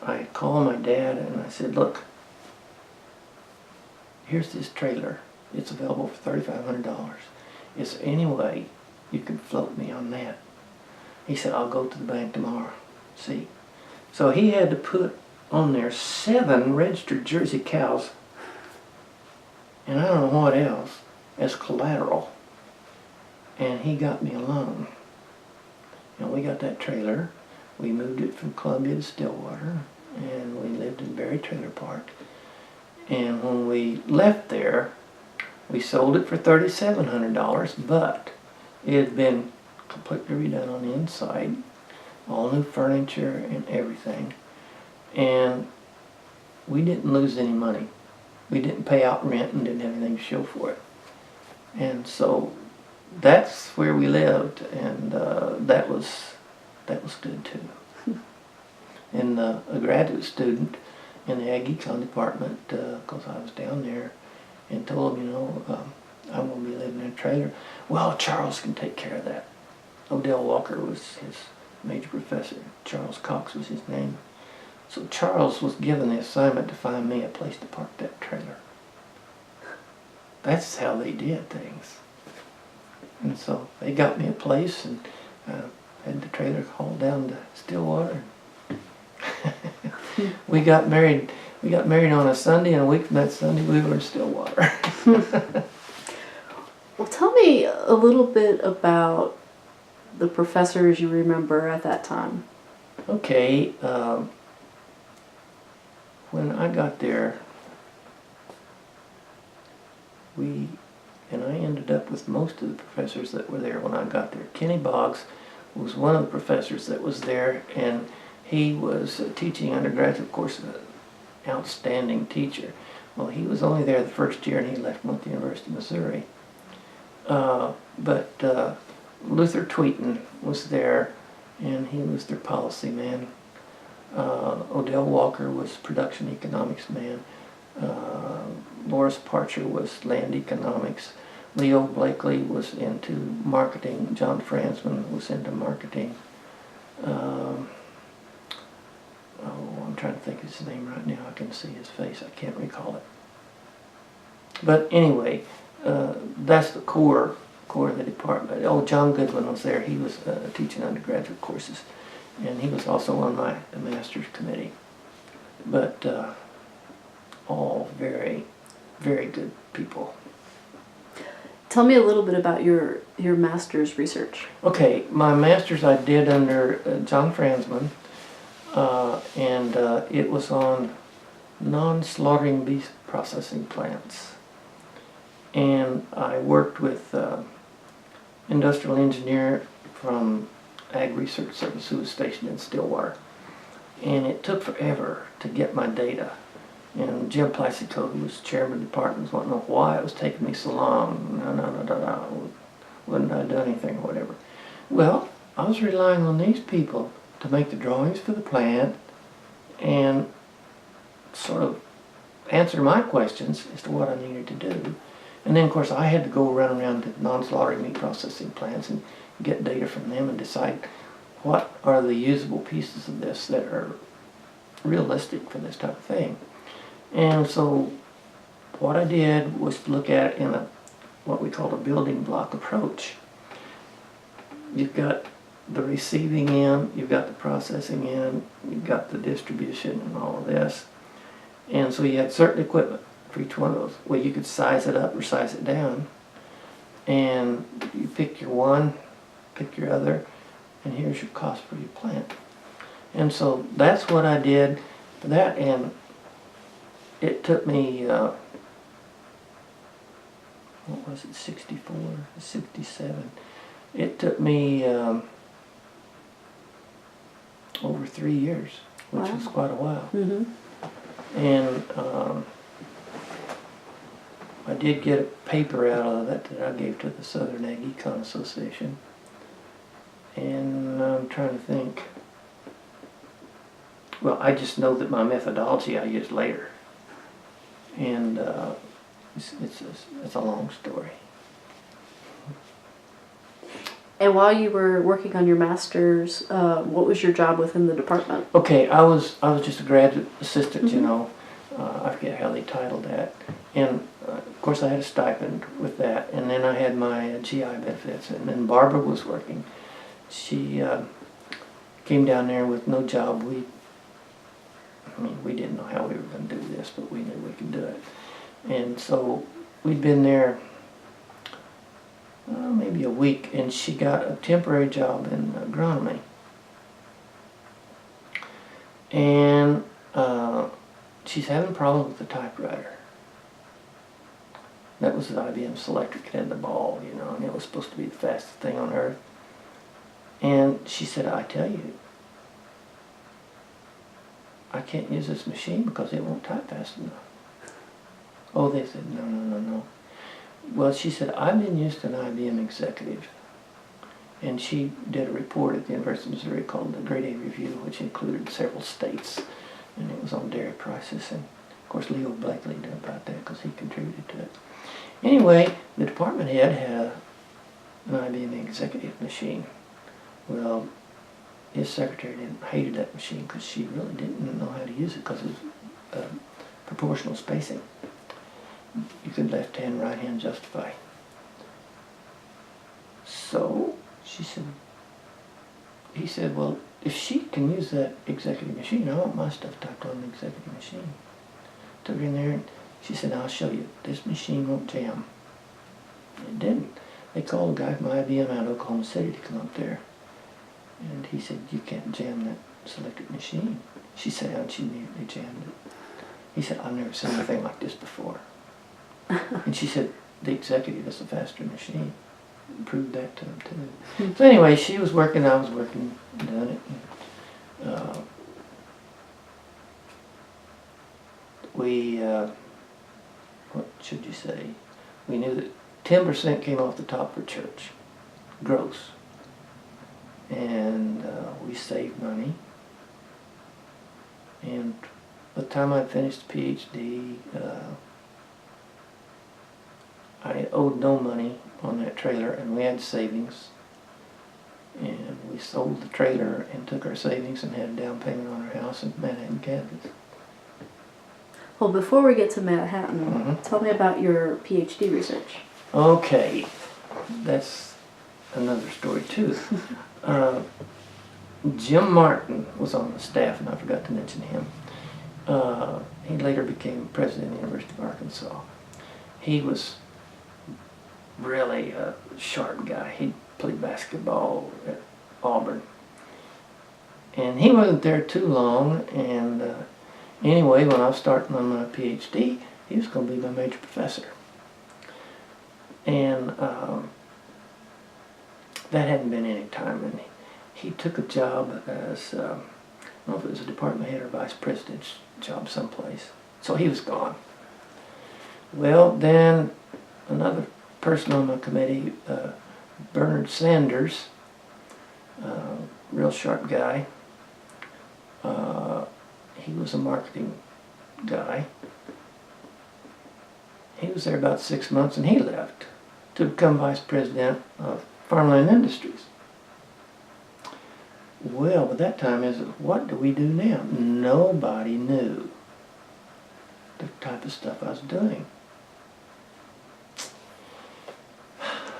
I called my dad, and I said, look, here's this trailer. It's available for $3,500. Is there any way you can float me on that? He said, I'll go to the bank tomorrow. See? So he had to put on there 7 registered Jersey cows, and I don't know what else, as collateral. And he got me a loan. And we got that trailer. We moved it from Columbia to Stillwater, and we lived in Berry Trailer Park. And when we left there, we sold it for $3,700, but it had been completely redone on the inside, all new furniture and everything. And we didn't lose any money. We didn't pay out rent and didn't have anything to show for it. And so that's where we lived, and that was good too. And a graduate student in the Ag Econ department, because I was down there, and told him, I'm going to be living in a trailer. Well, Charles can take care of that. Odell Walker was his major professor. Charles Cox was his name. So Charles was given the assignment to find me a place to park that trailer. That's how they did things. And so they got me a place, and had the trailer hauled down to Stillwater. We got married on a Sunday, and a week from that Sunday we were in Stillwater. Well, tell me a little bit about the professors you remember at that time. Okay, when I got there, I ended up with most of the professors that were there when I got there. Kenny Boggs was one of the professors that was there, and he was teaching undergraduate course, an outstanding teacher. Well, he was only there the first year, and he left and went to the University of Missouri. But Luther Tweeton was there, and he was their policy man. Odell Walker was production economics man. Loris Parcher was land economics. Leo Blakely was into marketing. John Fransman was into marketing. I'm trying to think of his name right now. I can see his face. I can't recall it. But anyway, that's the core of the department. Oh, John Goodwin was there. He was teaching undergraduate courses, and he was also on my master's committee. But all very, very good people. Tell me a little bit about your master's research. Okay, my master's I did under John Fransman, and it was on non-slaughtering beef processing plants. And I worked with industrial engineer from Ag Research Service who was stationed in Stillwater. And it took forever to get my data. And Jim Placico, who was chairman of the department, was wanting to know why it was taking me so long. Wouldn't I done anything or whatever. Well, I was relying on these people to make the drawings for the plant and sort of answer my questions as to what I needed to do. And then, of course, I had to go around to non-slaughtering meat processing plants and get data from them and decide what are the usable pieces of this that are realistic for this type of thing. And so what I did was look at it in what we call a building block approach. You've got the receiving end, you've got the processing end, you've got the distribution and all of this. And so you had certain equipment for each one of those. Well, you could size it up or size it down. And you pick your one, pick your other, and here's your cost for your plant. And so that's what I did for that, and it took me, what was it, 64, 67. It took me over 3 years, which was quite a while. Mm-hmm. And I did get a paper out of that I gave to the Southern Ag Econ Association. And I'm trying to think. Well, I just know that my methodology I used later. And it's a long story. And while you were working on your master's, what was your job within the department? Okay, I was just a graduate assistant, Mm-hmm. you know. I forget how they titled that. And of course I had a stipend with that. And then I had my GI benefits. And then Barbara was working. She came down there with no job. We didn't know how we were going to do this, but we knew we could do it. And so we'd been there maybe a week, and she got a temporary job in agronomy. And she's having problems with the typewriter. That was the IBM Selectric. It had the ball, you know, and it was supposed to be the fastest thing on earth. And she said, I tell you, I can't use this machine because it won't type fast enough. Oh, they said, no. Well, she said, I've been used to an IBM executive. And she did a report at the University of Missouri called the Grade A Review, which included several states. And it was on dairy prices. And of course, Leo Blakely knew about that because he contributed to it. Anyway, the department head had an IBM executive machine. Well, his secretary hated that machine because she really didn't know how to use it because it was proportional spacing. You could left hand, right hand justify. So he said, well, if she can use that executive machine, I want my stuff typed on the executive machine. Took her in there and she said, I'll show you. This machine won't jam. It didn't. They called a guy from IBM out of Oklahoma City to come up there. And he said, you can't jam that selectric machine. She sat down and she immediately jammed it. He said, I've never seen anything like this before. And she said, the executive is a faster machine. Proved that to him too. So anyway, she was working, I was working, doing it. And, what should you say? We knew that 10% came off the top for church, gross. And we saved money. And by the time I finished the PhD, I owed no money on that trailer, and we had savings. And we sold the trailer and took our savings and had a down payment on our house in Manhattan, Kansas. Well, before we get to Manhattan, tell me about your PhD research. Okay, that's another story too. Jim Martin was on the staff, and I forgot to mention him. He later became president of the University of Arkansas. He was really a sharp guy. He played basketball at Auburn. And he wasn't there too long, and anyway, when I was starting on my PhD, he was going to be my major professor. And that hadn't been any time, and he took a job as, I don't know if it was a department head or vice president's job someplace. So he was gone. Well, then another person on my committee, Bernard Sanders, real sharp guy. He was a marketing guy. He was there about 6 months, and he left to become vice president of Farmland Industries. Well, by that time, what do we do now? Nobody knew the type of stuff I was doing.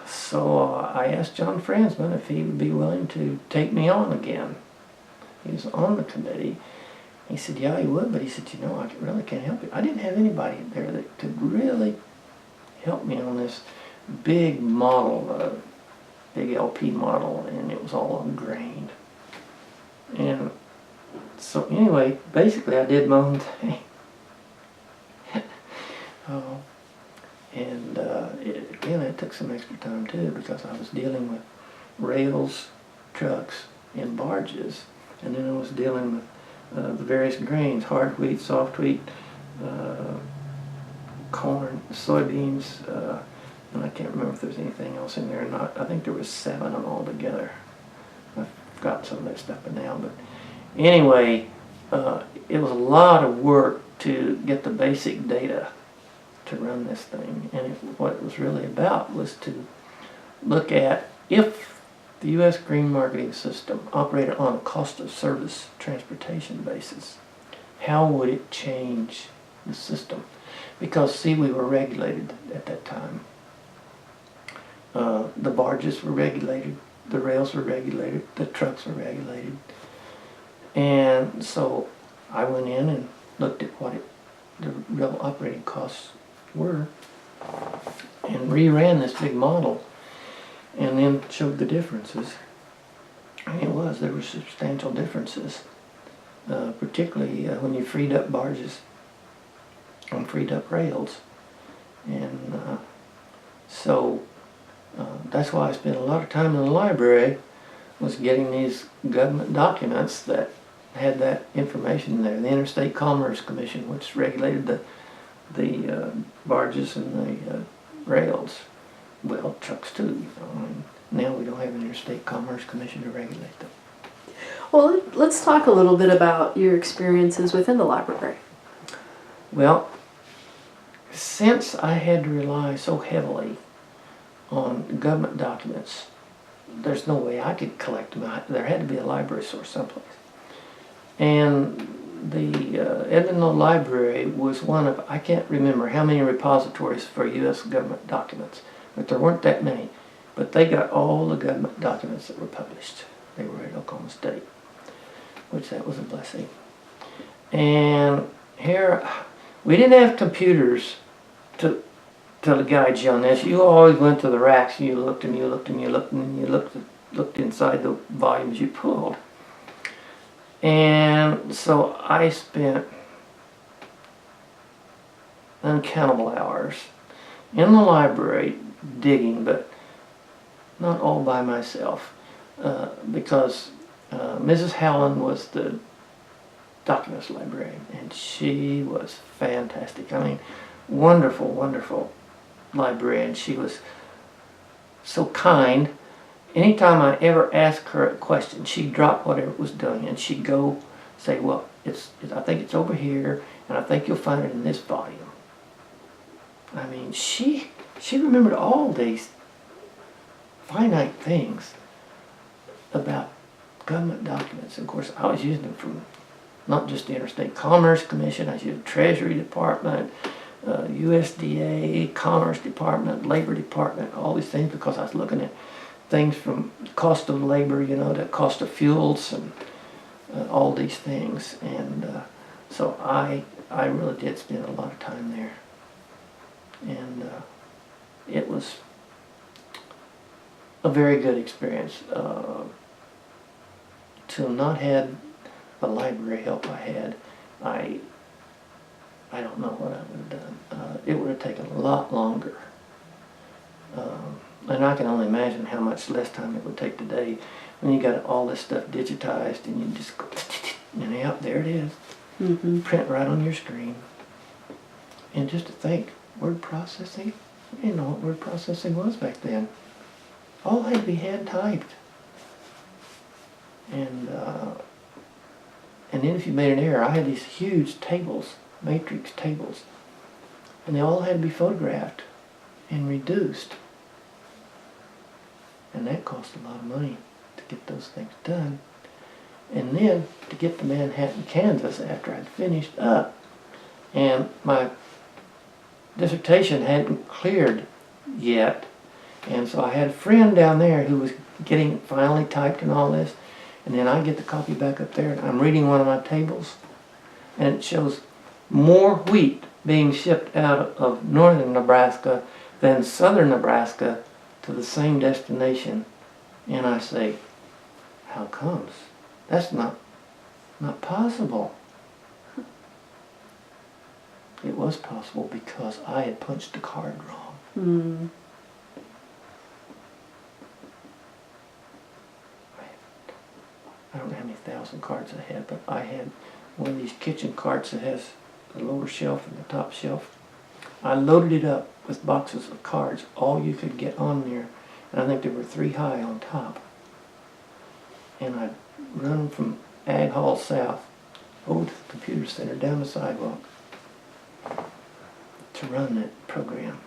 So I asked John Fransman if he would be willing to take me on again. He was on the committee. He said, yeah, he would, but he said, you know, I really can't help you. I didn't have anybody there that could really help me on this big model, big LP model, and it was all ungrained. And so anyway, basically I did my own thing. And again, it took some extra time too, because I was dealing with rails, trucks, and barges, and then I was dealing with the various grains, hard wheat, soft wheat, corn, soybeans, and I can't remember if there's anything else in there or not. I think there was 7 of them all together. I've got some of that stuff by now, but anyway, it was a lot of work to get the basic data to run this thing, and what it was really about was to look at if the U.S. grain marketing system operated on a cost of service transportation basis, how would it change the system? Because, see, we were regulated at that time. The barges were regulated, the rails were regulated, the trucks were regulated. And so I went in and looked at what the real operating costs were and reran this big model and then showed the differences. And there were substantial differences, particularly when you freed up barges and freed up rails. And so that's why I spent a lot of time in the library, was getting these government documents that had that information there. The Interstate Commerce Commission, which regulated the barges and the rails. Well, trucks too, you know, and now we don't have an Interstate Commerce Commission to regulate them. Well, let's talk a little bit about your experiences within the library. Well, since I had to rely so heavily on government documents, there's no way I could collect them. There had to be a library source someplace. And the Edmon Low Library was one of, I can't remember how many repositories for U.S. government documents, but there weren't that many. But they got all the government documents that were published. They were at Oklahoma State, which that was a blessing. And here, we didn't have computers to guide you on this. You always went to the racks and you looked and you looked and you looked and you looked inside the volumes you pulled. And so I spent uncountable hours in the library digging, but not all by myself, because Mrs. Howland was the documents librarian, and she was fantastic. I mean, wonderful, wonderful librarian. She was so kind. Anytime I ever asked her a question, she'd drop whatever it was doing and she'd go say, well, I think it's over here, and I think you'll find it in this volume. I mean, she remembered all these finite things about government documents. Of course, I was using them from not just the Interstate Commerce Commission, I was using the Treasury Department, USDA, Commerce Department, Labor Department, all these things, because I was looking at things from cost of labor, you know, the cost of fuels and all these things. And so I really did spend a lot of time there. And it was a very good experience. To not had the library help I had, I don't know what I would have done. It would have taken a lot longer. And I can only imagine how much less time it would take today when you got all this stuff digitized and you just go, and yeah, there it is. Mm-hmm. Print right on your screen. And just to think, word processing, I didn't know what word processing was back then. All had to be hand typed. And then if you made an error, I had these huge tables, matrix tables, and they all had to be photographed and reduced. And that cost a lot of money to get those things done. And then to get to Manhattan, Kansas after I'd finished up. And my dissertation hadn't cleared yet. And so I had a friend down there who was getting it finally typed and all this. And then I get the copy back up there and I'm reading one of my tables. And it shows more wheat being shipped out of northern Nebraska than southern Nebraska to the same destination. And I say, how comes? That's not possible. It was possible because I had punched the card wrong. Mm. I don't know how many thousand cards I had, but I had one of these kitchen carts that has the lower shelf and the top shelf. I loaded it up with boxes of cards, all you could get on there, and I think there were 3 high on top. And I'd run from Ag Hall South over to the computer center down the sidewalk to run that program.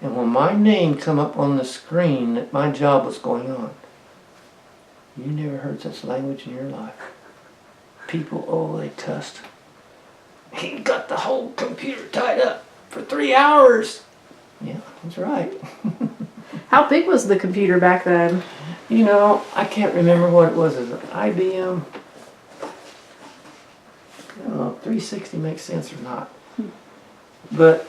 And when my name come up on the screen that my job was going on, you never heard such language in your life. People, oh, they cussed. He got the whole computer tied up for 3 hours. Yeah, that's right. How big was the computer back then? You know, I can't remember what it was. Is it IBM? I don't know, 360 makes sense or not. But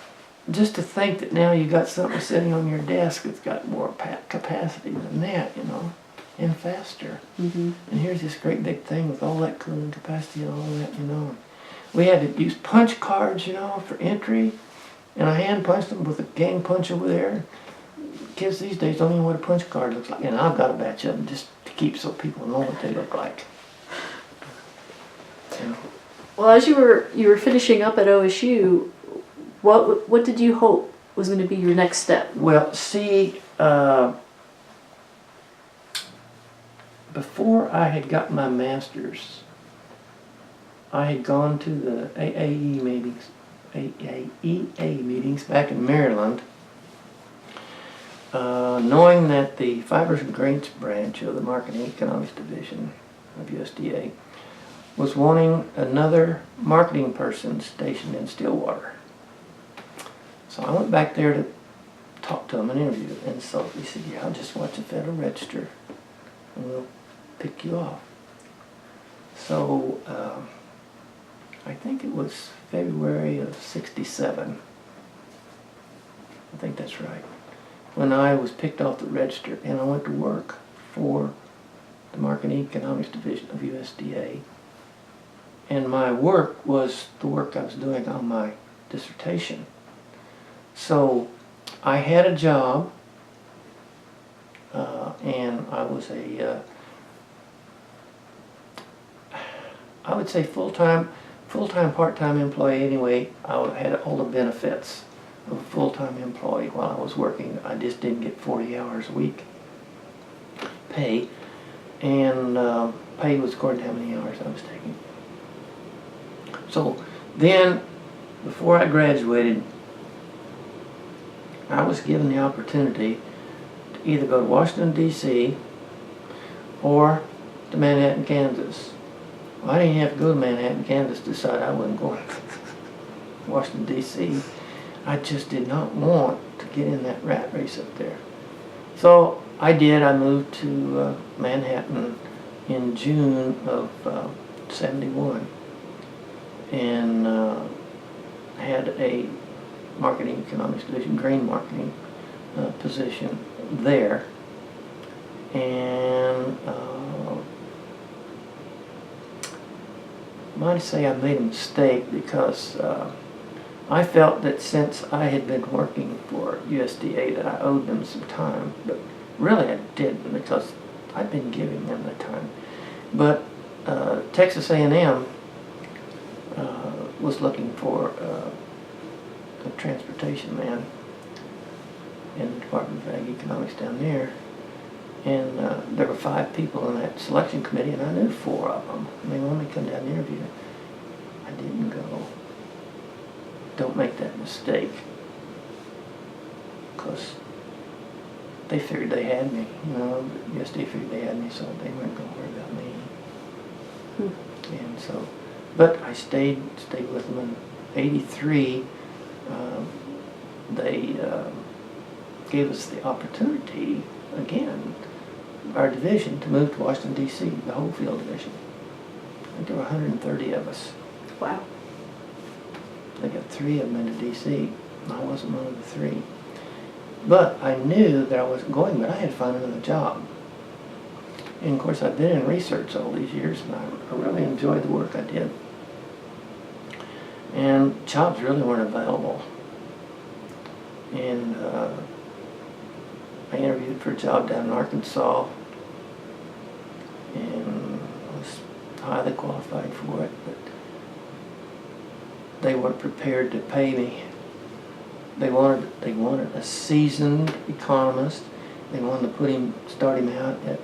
just to think that now you got something sitting on your desk that's got more capacity than that, you know, and faster. Mm-hmm. And here's this great big thing with all that cooling capacity and all that, you know. We had to use punch cards, you know, for entry, and I hand punched them with a gang punch over there. Kids these days don't even know what a punch card looks like, and I've got a batch of them just to keep so people know what they look like. Yeah. Well, as you were finishing up at OSU, what did you hope was going to be your next step? Well, see, before I had got my master's, I had gone to the AAE meetings back in Maryland, knowing that the Fibers and Grains branch of the Marketing Economics Division of USDA was wanting another marketing person stationed in Stillwater. So I went back there to talk to him and interview, and so he said, yeah, I'll just watch the Federal Register and we'll pick you off. So I think it was February of '67. I think that's right. When I was picked off the register and I went to work for the Marketing Economics Division of USDA. And my work was the work I was doing on my dissertation. So I had a job, and I was a, I would say full-time, part-time employee anyway. I had all the benefits of a full-time employee while I was working. I just didn't get 40 hours a week pay, and pay was according to how many hours I was taking. So then, before I graduated, I was given the opportunity to either go to Washington, D.C. or to Manhattan, Kansas. Well, I didn't have to go to Manhattan, Kansas to decide I wasn't going to Washington, D.C. I just did not want to get in that rat race up there. So I did. I moved to Manhattan in June of '71 and had a marketing economics division, grain marketing position there. And I might say I made a mistake because I felt that since I had been working for USDA that I owed them some time, but really I didn't because I'd been giving them the time. But Texas A&M was looking for a transportation man in the Department of Ag Economics down there. And there were 5 people in that selection committee, and I knew 4 of them. And they wanted me to come down and interview. I didn't go. Don't make that mistake, because they figured they had me. You know, yes, they figured they had me, so they weren't going to worry about me. And so, but I stayed with them. In '83, they gave us the opportunity again, our division, to move to Washington, D.C., the whole field division. I think there were 130 of us. Wow. They got 3 of them into D.C., and I wasn't one of the 3. But I knew that I wasn't going, but I had to find another job. And of course, I've been in research all these years, and I really enjoyed the work I did. And jobs really weren't available. And I interviewed for a job down in Arkansas, and I was highly qualified for it, but they weren't prepared to pay me. They wanted a seasoned economist. They wanted to start him out at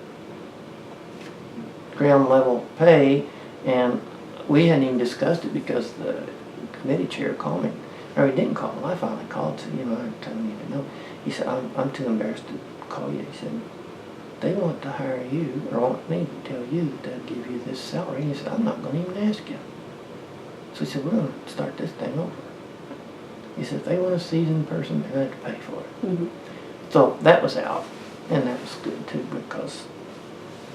ground level pay, and we hadn't even discussed it because the committee chair called me. Or he didn't call him. I finally called to, I'm telling you to know. He said, I'm too embarrassed to call you. He said, they want to hire you, or want me to tell you that they'll give you this salary. And he said, I'm not going to even ask you. So he said, we're going to start this thing over. He said, if they want a seasoned person, they're going to have to pay for it. Mm-hmm. So that was out, and that was good too, because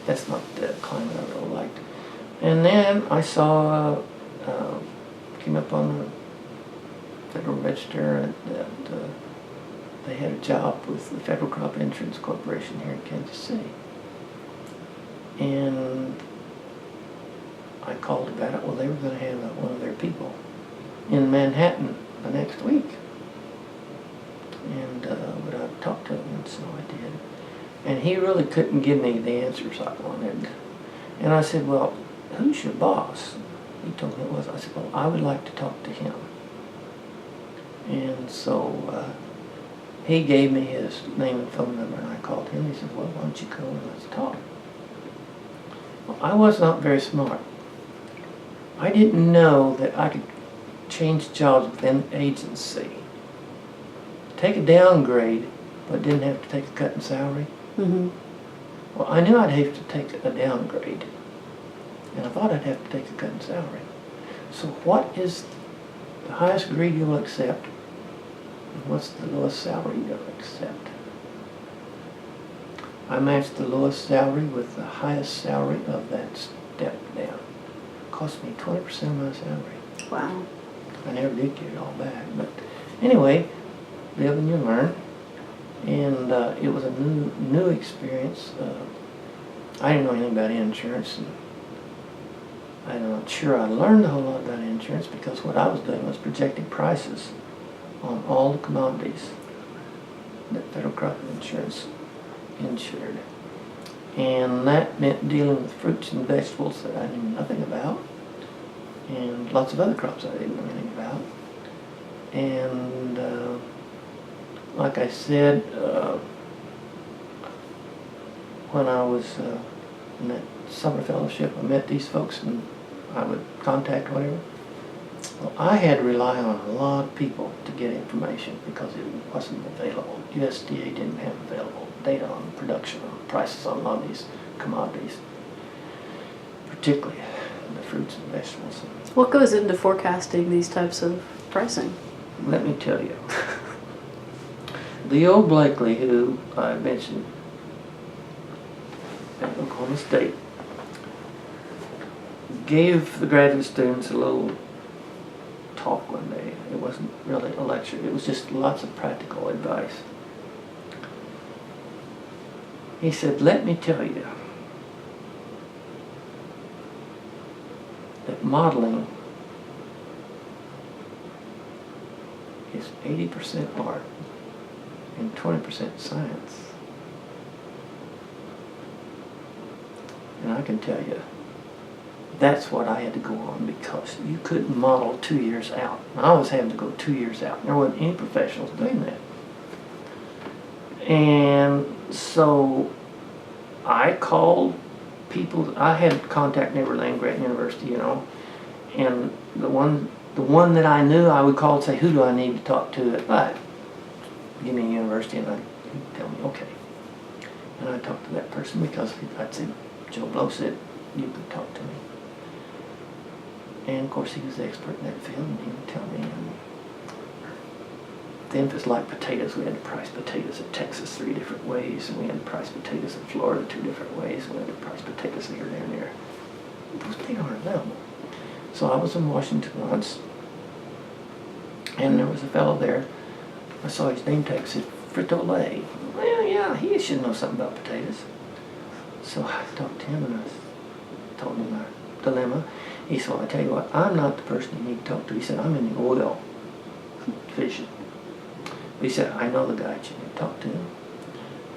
that's not the climate I really liked. And then I saw, came up on the Federal Register that they had a job with the Federal Crop Insurance Corporation here in Kansas City. And I called about it. Well, they were going to have one of their people in Manhattan the next week. And but I talked to him, and so I did. And he really couldn't give me the answers I wanted. And I said, well, who's your boss? He told me it was. I said, well, I would like to talk to him. And so he gave me his name and phone number, and I called him. He said, well, why don't you come and let's talk? Well, I was not very smart. I didn't know that I could change jobs within the agency, take a downgrade, but didn't have to take a cut in salary. Mm-hmm. Well, I knew I'd have to take a downgrade, and I thought I'd have to take a cut in salary. So what is the highest grade you'll accept, and what's the lowest salary you'll accept? I matched the lowest salary with the highest salary of that step down. It cost me 20% of my salary. Wow. I never did get it all back, but anyway, live and you learn. And it was a new experience. I didn't know anything about insurance, and I'm not sure I learned a whole lot about insurance, because what I was doing was projecting prices on all the commodities that Federal Crop Insurance insured. And that meant dealing with fruits and vegetables that I knew nothing about, and lots of other crops I didn't know anything about. And like I said, when I was in that summer fellowship, I met these folks and I would contact whatever. Well, I had to rely on a lot of people to get information because it wasn't available. USDA didn't have available data on production, on prices on a lot of these commodities, particularly the fruits and vegetables. What goes into forecasting these types of pricing? Let me tell you. The old Blakely, who I mentioned at Oklahoma State, gave the graduate students a little talk one day. It wasn't really a lecture. It was just lots of practical advice. He said, let me tell you that modeling is 80% art and 20% science. And I can tell you, that's what I had to go on because you couldn't model 2 years out. I was having to go 2 years out. There wasn't any professionals doing that. And so I called people. I had contact in Overland, Grant University, you know, and the one that I knew, I would call and say, who do I need to talk to at that? Give me a university, and he'd tell me, okay. And I'd talk to that person because I'd say, Joe Blow said, you could talk to me. And of course he was the expert in that field, and he would tell me. And then if it's like potatoes, we had to price potatoes in Texas 3 different ways, and we had to price potatoes in Florida 2 different ways, and we had to price potatoes here, there, and there. Those things aren't available. So I was in Washington once, and there was a fellow there. I saw his name tag said Frito-Lay. Well, yeah, he should know something about potatoes. So I talked to him and I told him my dilemma. He said, well, I tell you what, I'm not the person you need to talk to. He said, I'm in the oil division. He said, I know the guy that you need to talk to.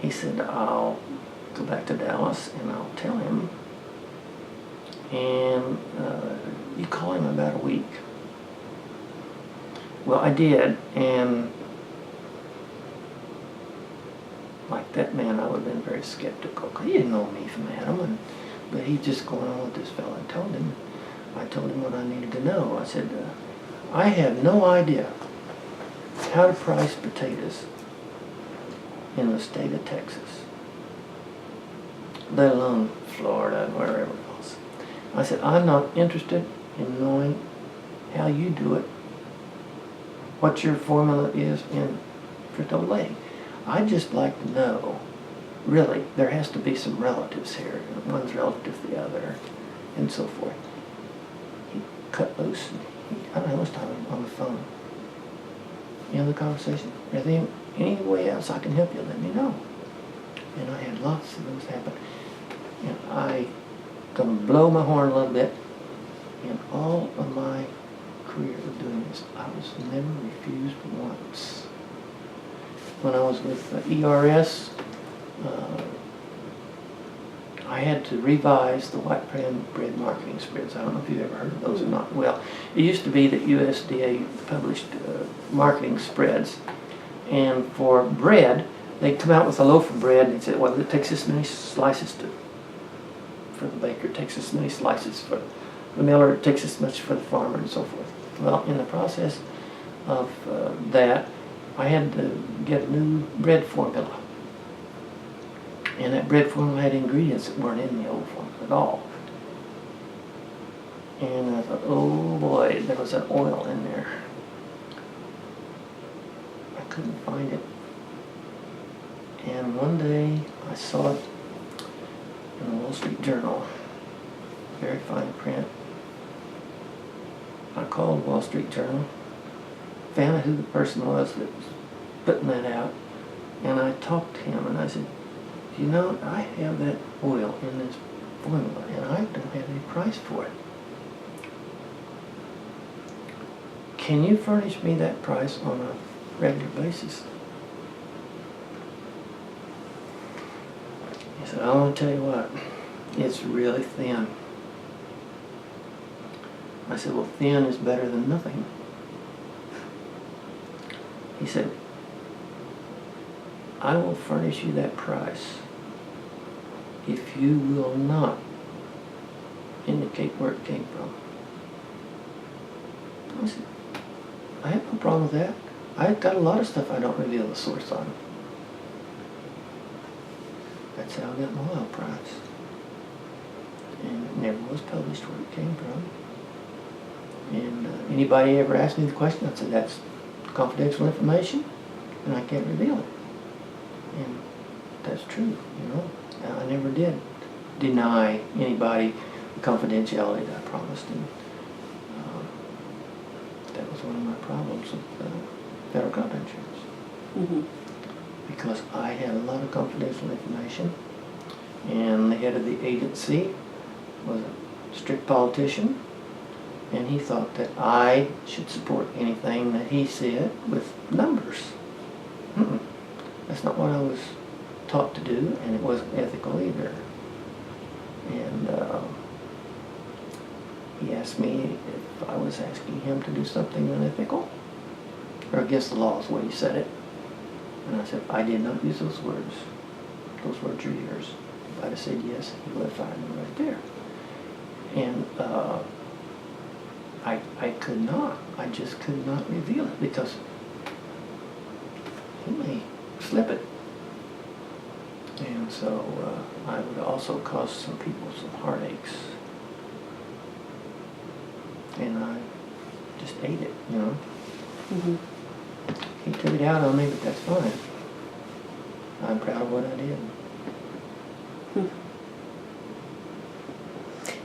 He said, I'll go back to Dallas and I'll tell him. And you call him in about a week. Well, I did, and like that man, I would have been very skeptical because he didn't know me from Adam, but he's just going on with this fellow. I told him what I needed to know. I said, I have no idea how to price potatoes in the state of Texas, let alone Florida and wherever else. I said, I'm not interested in knowing how you do it, what your formula is in Frito-Lay. I'd just like to know, really, there has to be some relatives here. One's relative to the other, and so forth. He cut loose, and I don't know, this time on the phone. End the conversation. Any way else I can help you, let me know. And I had lots of those happen. And I'm going to blow my horn a little bit. In all of my career of doing this, I was never refused once. When I was with ERS, I had to revise the white bread marketing spreads. I don't know if you've ever heard of those or not. Well, it used to be that USDA published marketing spreads, and for bread, they'd come out with a loaf of bread and they'd say, well, it takes this many slices for the baker, it takes this many slices for the miller, it takes this much for the farmer, and so forth. Well, in the process of that, I had to get a new bread formula. And that bread formula had ingredients that weren't in the old formula at all. And I thought, oh boy, there was an oil in there. I couldn't find it. And one day I saw it in the Wall Street Journal, very fine print. I called Wall Street Journal, found out who the person was that was putting that out, and I talked to him and I said, you know, I have that oil in this formula and I don't have any price for it. Can you furnish me that price on a regular basis? He said, I want to tell you what, it's really thin. I said, well, thin is better than nothing. He said, I will furnish you that price if you will not indicate where it came from. I said, I have no problem with that. I've got a lot of stuff I don't reveal the source on. That's how I got my oil price. And it never was published where it came from. And anybody ever asked me the question, I said, that's confidential information, and I can't reveal it. And that's true, you know. I never did deny anybody the confidentiality that I promised, and that was one of my problems with federal crop insurance. Mm-hmm. Because I had a lot of confidential information, and the head of the agency was a strict politician, and he thought that I should support anything that he said with numbers. That's not what I was taught to do, and it wasn't ethical either. And he asked me if I was asking him to do something unethical or against the law is the way he said it. And I said, I did not use those words. Those words are yours. If I'd have said yes, he would have fired me right there. And I could not. I just could not reveal it because he may slip it. And so I would also cause some people some heartaches. And I just ate it, you know. Mm-hmm. He took it out on me, but that's fine. I'm proud of what I did.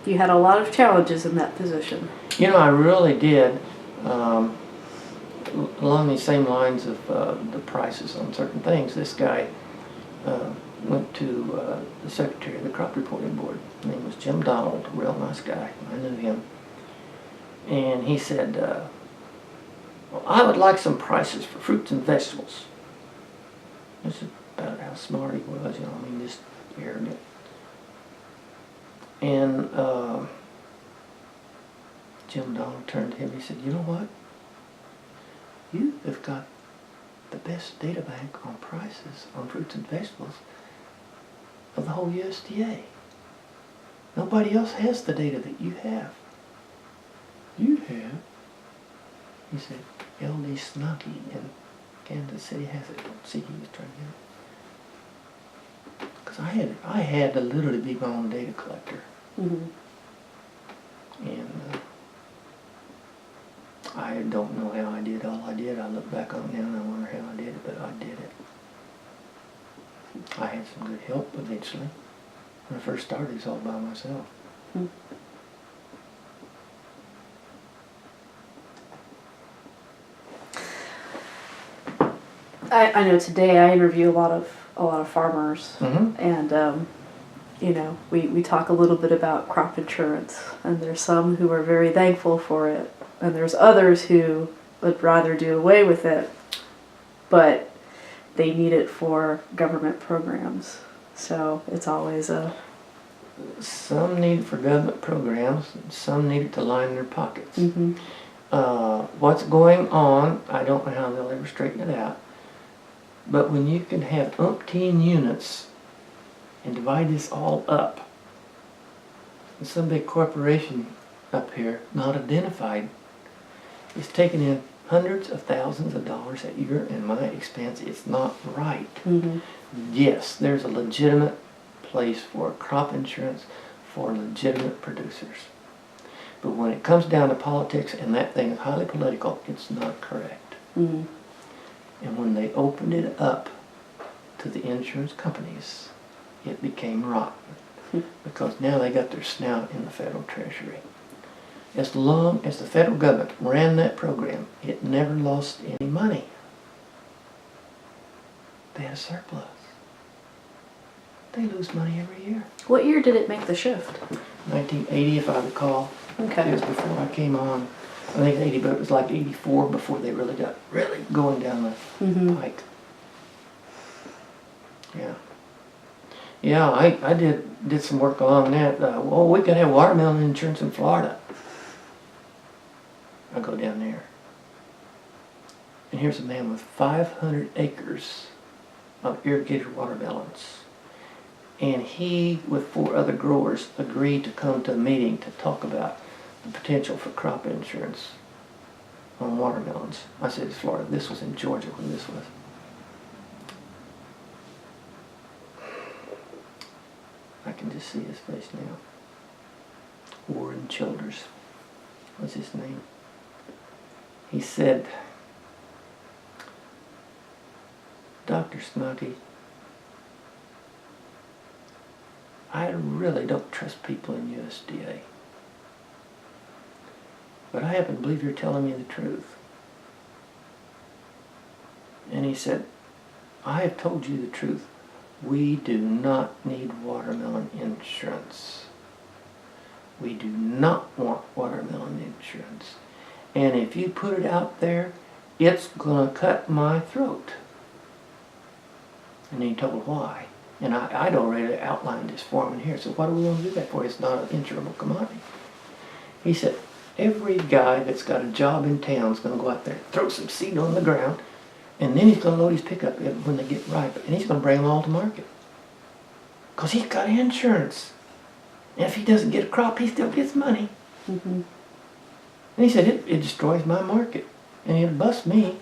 You had a lot of challenges in that position. You know, I really did. Along these same lines of the prices on certain things, this guy went to the secretary of the crop reporting board. His name was Jim Donald, a real nice guy. I knew him. And he said, well, I would like some prices for fruits and vegetables. This is about how smart he was, you know, I mean, just arrogant. And Jim Donald turned to him and he said, you know what? You have got the best data bank on prices on fruits and vegetables of the whole USDA. Nobody else has the data that you have. You have? He said, L.D. Schnake in Kansas City has it. See, he was trying to get it. Because I had to literally be my own data collector. Mm-hmm. And I don't know how I did all I did. I look back on it now and I wonder how I did it, but I did it. I had some good help eventually. When I first started, it was all by myself. Mm-hmm. I know today I interview a lot of farmers, Mm-hmm. and you know, we talk a little bit about crop insurance, and there's some who are very thankful for it, and there's others who would rather do away with it, but they need it for government programs. So it's always a... Some need it for government programs, and some need it to line their pockets. Mm-hmm. What's going on, I don't know how they'll ever straighten it out, but when you can have umpteen units and divide this all up, and some big corporation up here, not identified, is taking in hundreds of thousands of dollars at your and my expense, it's not right. Mm-hmm. Yes, there's a legitimate place for crop insurance for legitimate producers. But when it comes down to politics and that thing is highly political, it's not correct. Mm-hmm. And when they opened it up to the insurance companies, it became rotten. Because now they got their snout in the federal treasury. As long as the federal government ran that program, it never lost any money. They had a surplus. They lose money every year. What year did it make the shift? 1980, if I recall. Okay. It was before I came on. I think 80, but it was like 84 before they really got going down the Mm-hmm. pike. Yeah. Yeah, I did some work along that. Well, we could have watermelon insurance in Florida. I go down there. And here's a man with 500 acres of irrigated watermelons. And he, with 4 other growers, agreed to come to a meeting to talk about the potential for crop insurance on watermelons. I said it's Florida. This was in Georgia when this was. I can just see his face now. Warren Childers was his name. He said, Dr. Schnake, I really don't trust people in USDA. But I happen to believe you're telling me the truth. And he said, I have told you the truth. We do not need watermelon insurance. We do not want watermelon insurance. And if you put it out there, it's going to cut my throat. And he told why. And I'd already outlined this for him in here. So what do we want to do that for? It's not an insurable commodity. He said, every guy that's got a job in town is going to go out there, throw some seed on the ground, and then he's going to load his pickup when they get ripe, and he's going to bring them all to market. Because he's got insurance. And if he doesn't get a crop, he still gets money. Mm-hmm. And he said, it destroys my market, and it'll bust me.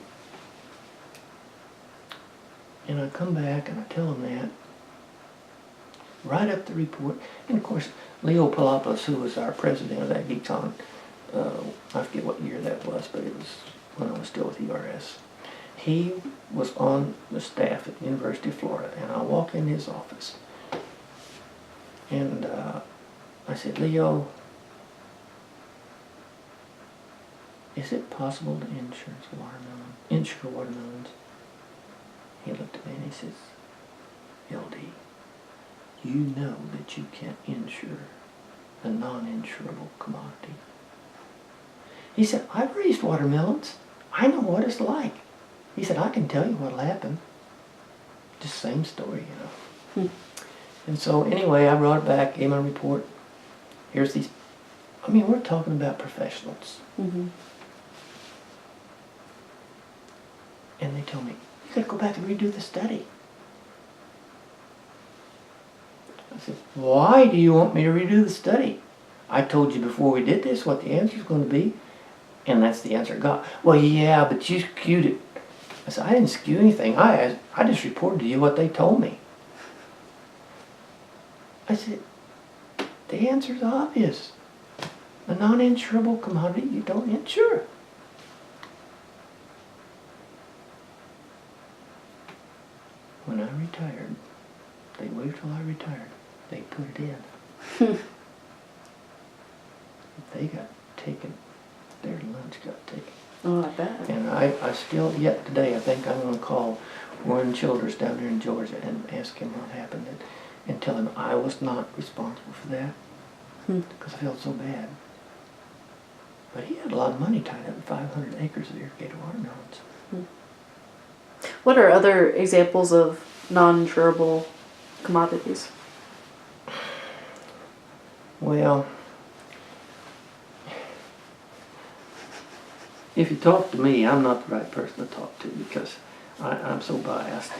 And I come back and I tell him that. Write up the report. And of course, Leo Palopoulos, who was our president of that Geeks On, I forget what year that was, but it was when I was still with ERS. He was on the staff at the University of Florida, and I walk in his office. And I said, Leo, is it possible to insure watermelons? He looked at me and he says, LD, you know that you can't insure a non-insurable commodity. He said, I've raised watermelons. I know what it's like. He said, I can tell you what'll happen. Just same story, you know. And so anyway, I brought it back, gave him a report. Here's these, I mean, we're talking about professionals. Mm-hmm. And they told me, you gotta go back and redo the study. I said, why do you want me to redo the study? I told you before we did this what the answer's going to be. And that's the answer I got. Well, yeah, but you skewed it. I said, I didn't skew anything. I just reported to you what they told me. I said, the answer's obvious. A non-insurable commodity you don't insure. When I retired, they waited till I retired. They put it in. They got taken. Their lunch got taken. Oh, I bet. And I still, yet today, I think I'm going to call Warren Childers down there in Georgia and ask him what happened and tell him I was not responsible for that because I felt so bad. But he had a lot of money tied up in 500 acres of irrigated watermelons. What are other examples of non-insurable commodities? Well, if you talk to me, I'm not the right person to talk to because I'm so biased.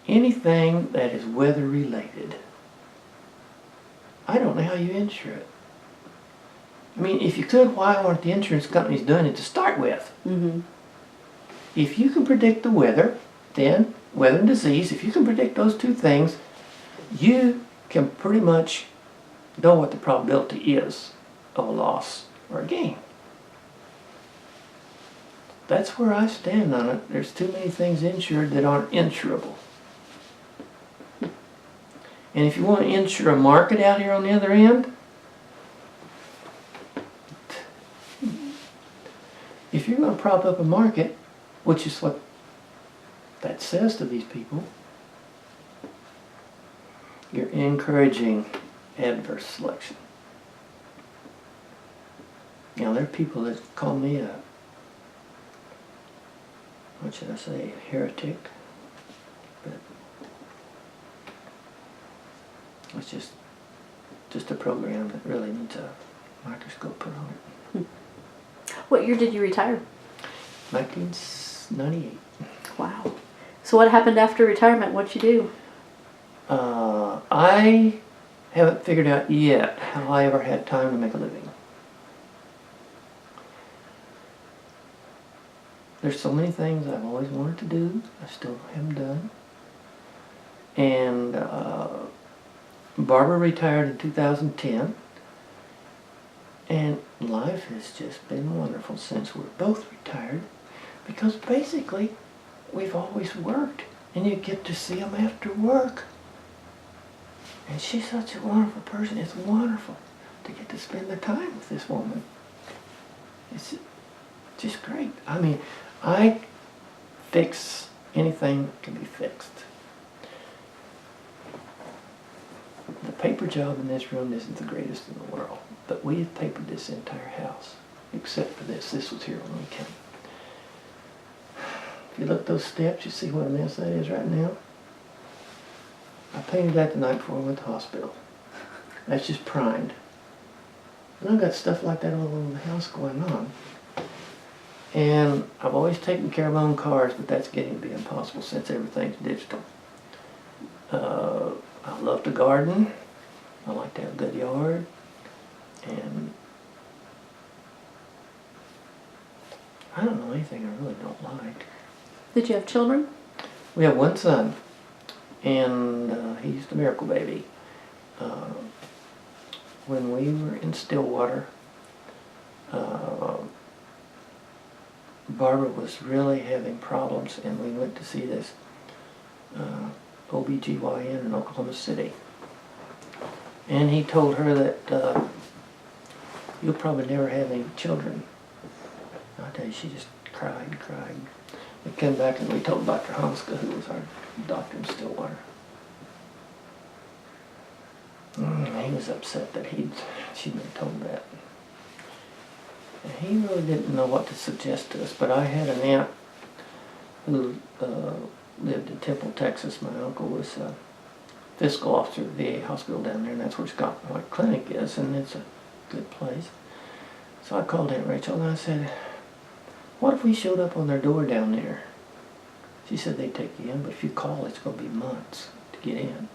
Anything that is weather related, I don't know how you insure it. I mean, if you could, why aren't the insurance companies doing it to start with? Mm-hmm. If you can predict the weather, then weather and disease, if you can predict those two things, you can pretty much know what the probability is of a loss or a gain. That's where I stand on it. There's too many things insured that aren't insurable. And if you want to insure a market out here on the other end, if you're going to prop up a market, which is what that says to these people, you're encouraging adverse selection. Now, there are people that call me a, what should I say, a heretic, but it's just a program that really needs a microscope put on it. What year did you retire? 1998. Wow. So what happened after retirement? What'd you do? I haven't figured out yet how I ever had time to make a living. There's so many things I've always wanted to do, I still haven't done. And Barbara retired in 2010, and life has just been wonderful since we're both retired, because basically we've always worked, and you get to see them after work. And she's such a wonderful person. It's wonderful to get to spend the time with this woman. It's just great. I mean, I fix anything that can be fixed. The paper job in this room isn't the greatest in the world, but we have papered this entire house, except for this. This was here on weekend. If you look at those steps, you see what a mess that is right now. I painted that the night before I went to the hospital. That's just primed. And I've got stuff like that all over the house going on. And I've always taken care of my own cars, but that's getting to be impossible since everything's digital. I love to garden. I like to have a good yard. And I don't know anything I really don't like. Did you have children? We have one son, and he's the miracle baby. When we were in Stillwater, Barbara was really having problems, and we went to see this OBGYN in Oklahoma City. And he told her that you'll probably never have any children. I'll tell you, she just cried and cried. We came back and we told Dr. Hanska, who was our doctor in Stillwater. He was upset that she'd been told that. And he really didn't know what to suggest to us, but I had an aunt who lived in Temple, Texas. My uncle was a fiscal officer at the VA hospital down there, and that's where Scott White Clinic is, and it's a good place. So I called Aunt Rachel and I said, what if we showed up on their door down there? She said they'd take you in, but if you call, it's going to be months to get in.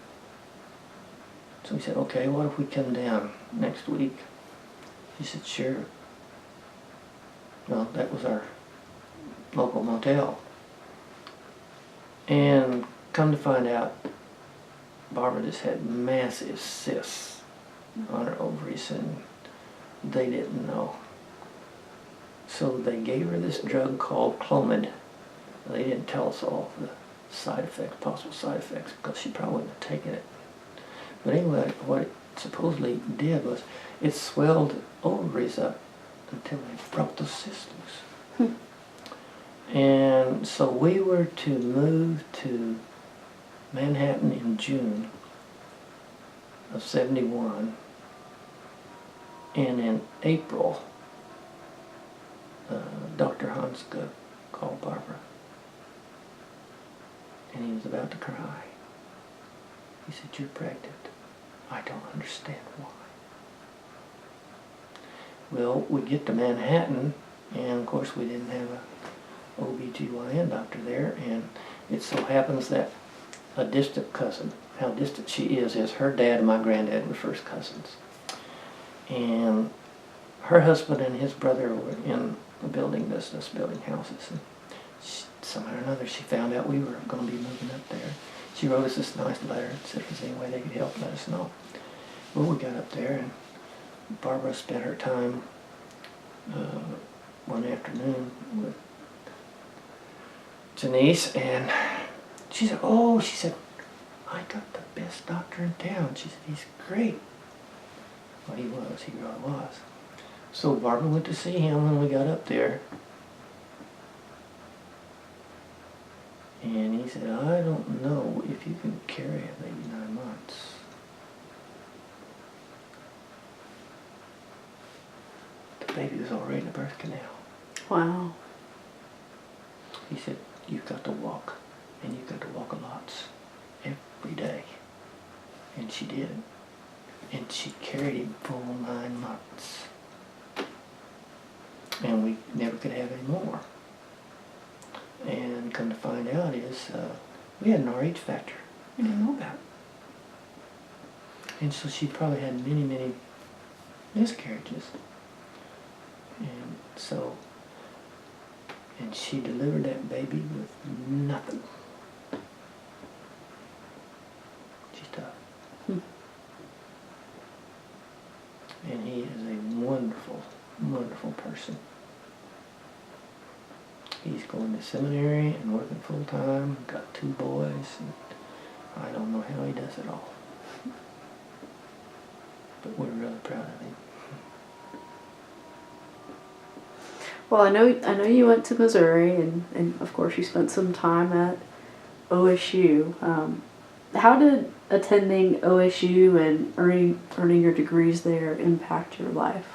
So we said, okay, what if we come down next week? She said, sure. Well, that was our local motel. And come to find out, Barbara just had massive cysts on her ovaries, and they didn't know. So they gave her this drug called Clomid. They didn't tell us all the side effects, possible side effects, because she probably wouldn't have taken it. But anyway, what it supposedly did was it swelled the ovaries up until they broke those cysts loose. And so we were to move to Manhattan in June of '71, and in April, Dr. Hanska called Barbara, and he was about to cry. He said, you're pregnant. I don't understand why. Well, we get to Manhattan, and of course we didn't have a OBGYN doctor there, and it so happens that a distant cousin, how distant she is her dad and my granddad were first cousins. And her husband and his brother were in the building business, building houses, and somehow or another she found out we were going to be moving up there. She wrote us this nice letter and said if there's any way they could help, let us know. Well, we got up there, and Barbara spent her time one afternoon with Janice, and she said, I got the best doctor in town. She said, he's great. Well, he really was. So Barbara went to see him when we got up there. And he said, I don't know if you can carry a baby 9 months. The baby was already in the birth canal. Wow. He said, you've got to walk, and you've got to walk a lot every day. And she did. And she carried him full 9 months. And we never could have any more. And come to find out is we had an RH factor we didn't know about. And so she probably had many, many miscarriages. And so, and she delivered that baby with nothing. She's tough. And he is a wonderful, wonderful person. He's going to seminary and working full time, got 2 boys, and I don't know how he does it all. But we're really proud of him. Well, I know you went to Missouri, and of course you spent some time at OSU. How did attending OSU and earning your degrees there impact your life?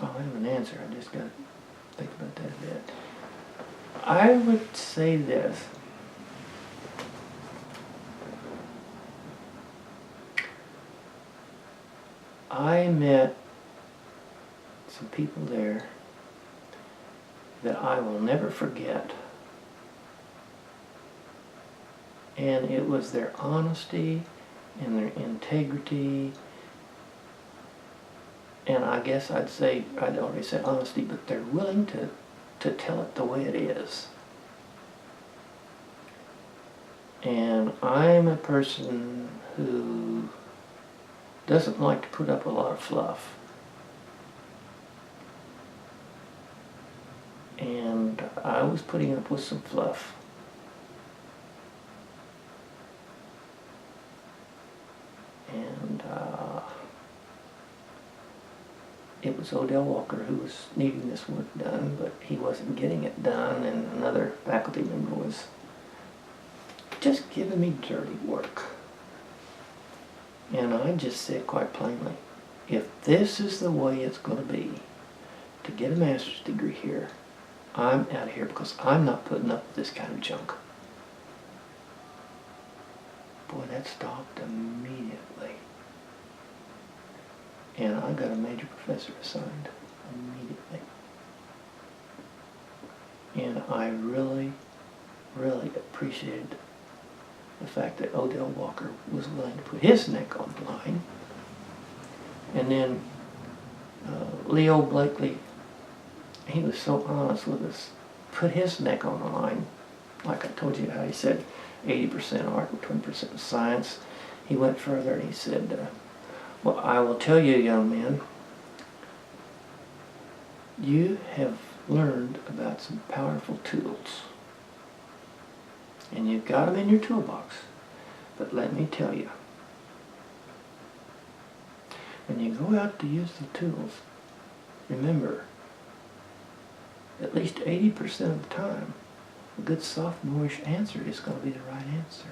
I have an answer. I just got to think about that a bit. I would say this. I met some people there that I will never forget. And it was their honesty and their integrity. And I guess I'd already said honesty, but they're willing to tell it the way it is. And I'm a person who doesn't like to put up a lot of fluff. And I was putting up with some fluff. And it was Odell Walker who was needing this work done, but he wasn't getting it done, and another faculty member was just giving me dirty work. And I just said quite plainly, if this is the way it's going to be to get a master's degree here, I'm out of here, because I'm not putting up with this kind of junk. Boy, that stopped immediately. And I got a major professor assigned immediately. And I really, really appreciated the fact that Odell Walker was willing to put his neck on the line. And then Leo Blakely, he was so honest with us, put his neck on the line. Like I told you how he said 80% art and 20% science. He went further and he said, well, I will tell you, young man, you have learned about some powerful tools. And you've got them in your toolbox. But let me tell you, when you go out to use the tools, remember, at least 80% of the time, a good sophomorish answer is going to be the right answer.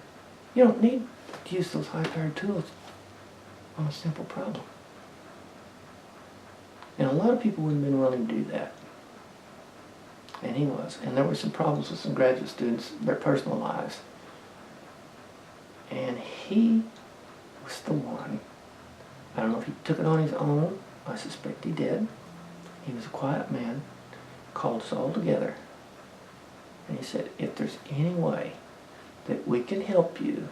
You don't need to use those high-powered tools on a simple problem. And a lot of people wouldn't have been willing to do that. And he was. And there were some problems with some graduate students, their personal lives. And he was the one. I don't know if he took it on his own. I suspect he did. He was a quiet man, called us all together. And he said, if there's any way that we can help you,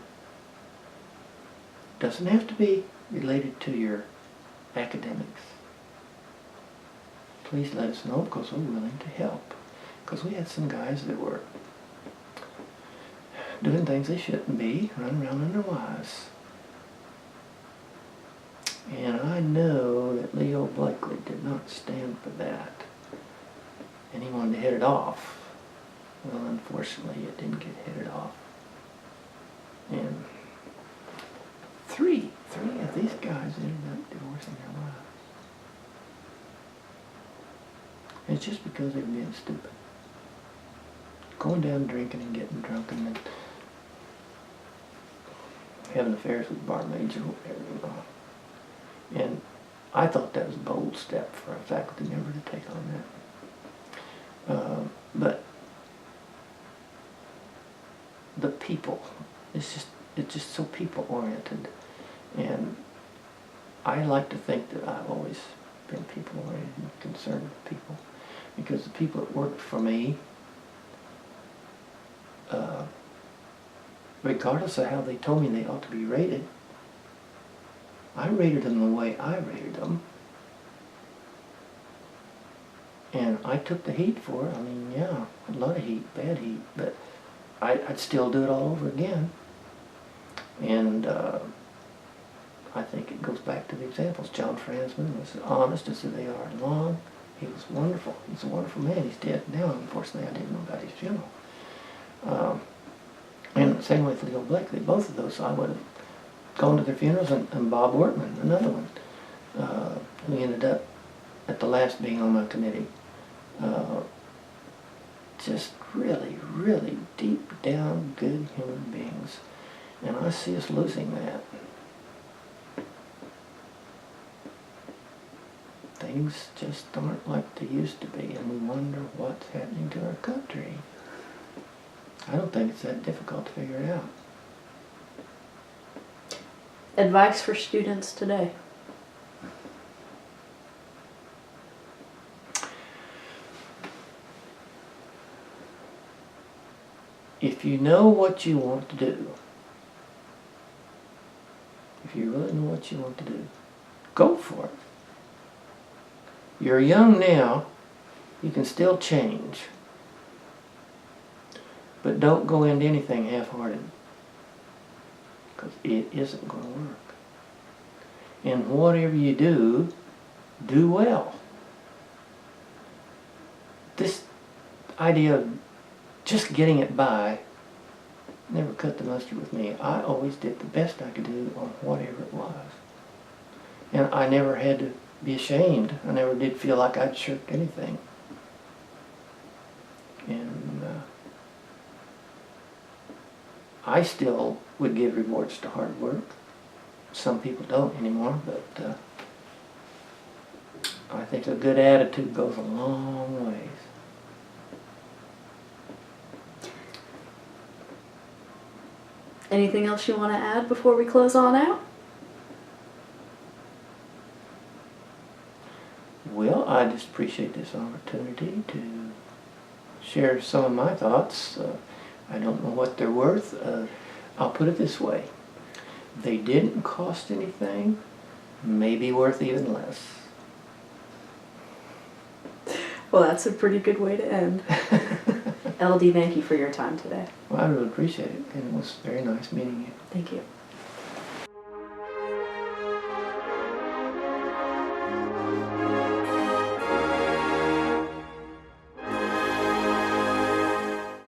doesn't have to be related to your academics, please let us know, because we're willing to help. Because we had some guys that were doing things they shouldn't be, running around on their wives. And I know that Leo Blakely did not stand for that. And he wanted to hit it off. Well, unfortunately, it didn't get headed off. And three of these guys ended up divorcing their wives. And it's just because they were being stupid. Going down drinking and getting drunk and then having affairs with barmaids or whatever, you know. And I thought that was a bold step for a faculty member to take on that. But the people, it's just so people oriented. And I like to think that I've always been people-oriented and concerned with people, because the people that worked for me, regardless of how they told me they ought to be rated, I rated them the way I rated them. And I took the heat for it. I mean, yeah, a lot of heat, bad heat, but I'd still do it all over again. And I think it goes back to the examples. John Fransman was honest as they are long. He was wonderful. He's a wonderful man. He's dead now. Unfortunately, I didn't know about his funeral. And same with Leo Blakely. Both of those, I would have gone to their funerals. And Bob Workman, another one, who ended up at the last being on my committee. Just really, really deep down good human beings. And I see us losing that. Things just aren't like they used to be, and we wonder what's happening to our country. I don't think it's that difficult to figure it out. Advice for students today? If you know what you want to do, if you really know what you want to do, go for it. You're young now, you can still change. But don't go into anything half-hearted, because it isn't going to work. And whatever you do, do well. This idea of just getting it by never cut the mustard with me. I always did the best I could do on whatever it was. And I never had to be ashamed. I never did feel like I'd shirked anything. And I still would give rewards to hard work. Some people don't anymore, but I think a good attitude goes a long ways. Anything else you want to add before we close on out? Well, I just appreciate this opportunity to share some of my thoughts. I don't know what they're worth. I'll put it this way. They didn't cost anything, maybe worth even less. Well, that's a pretty good way to end. LD, thank you for your time today. Well, I really appreciate it, and it was very nice meeting you. Thank you.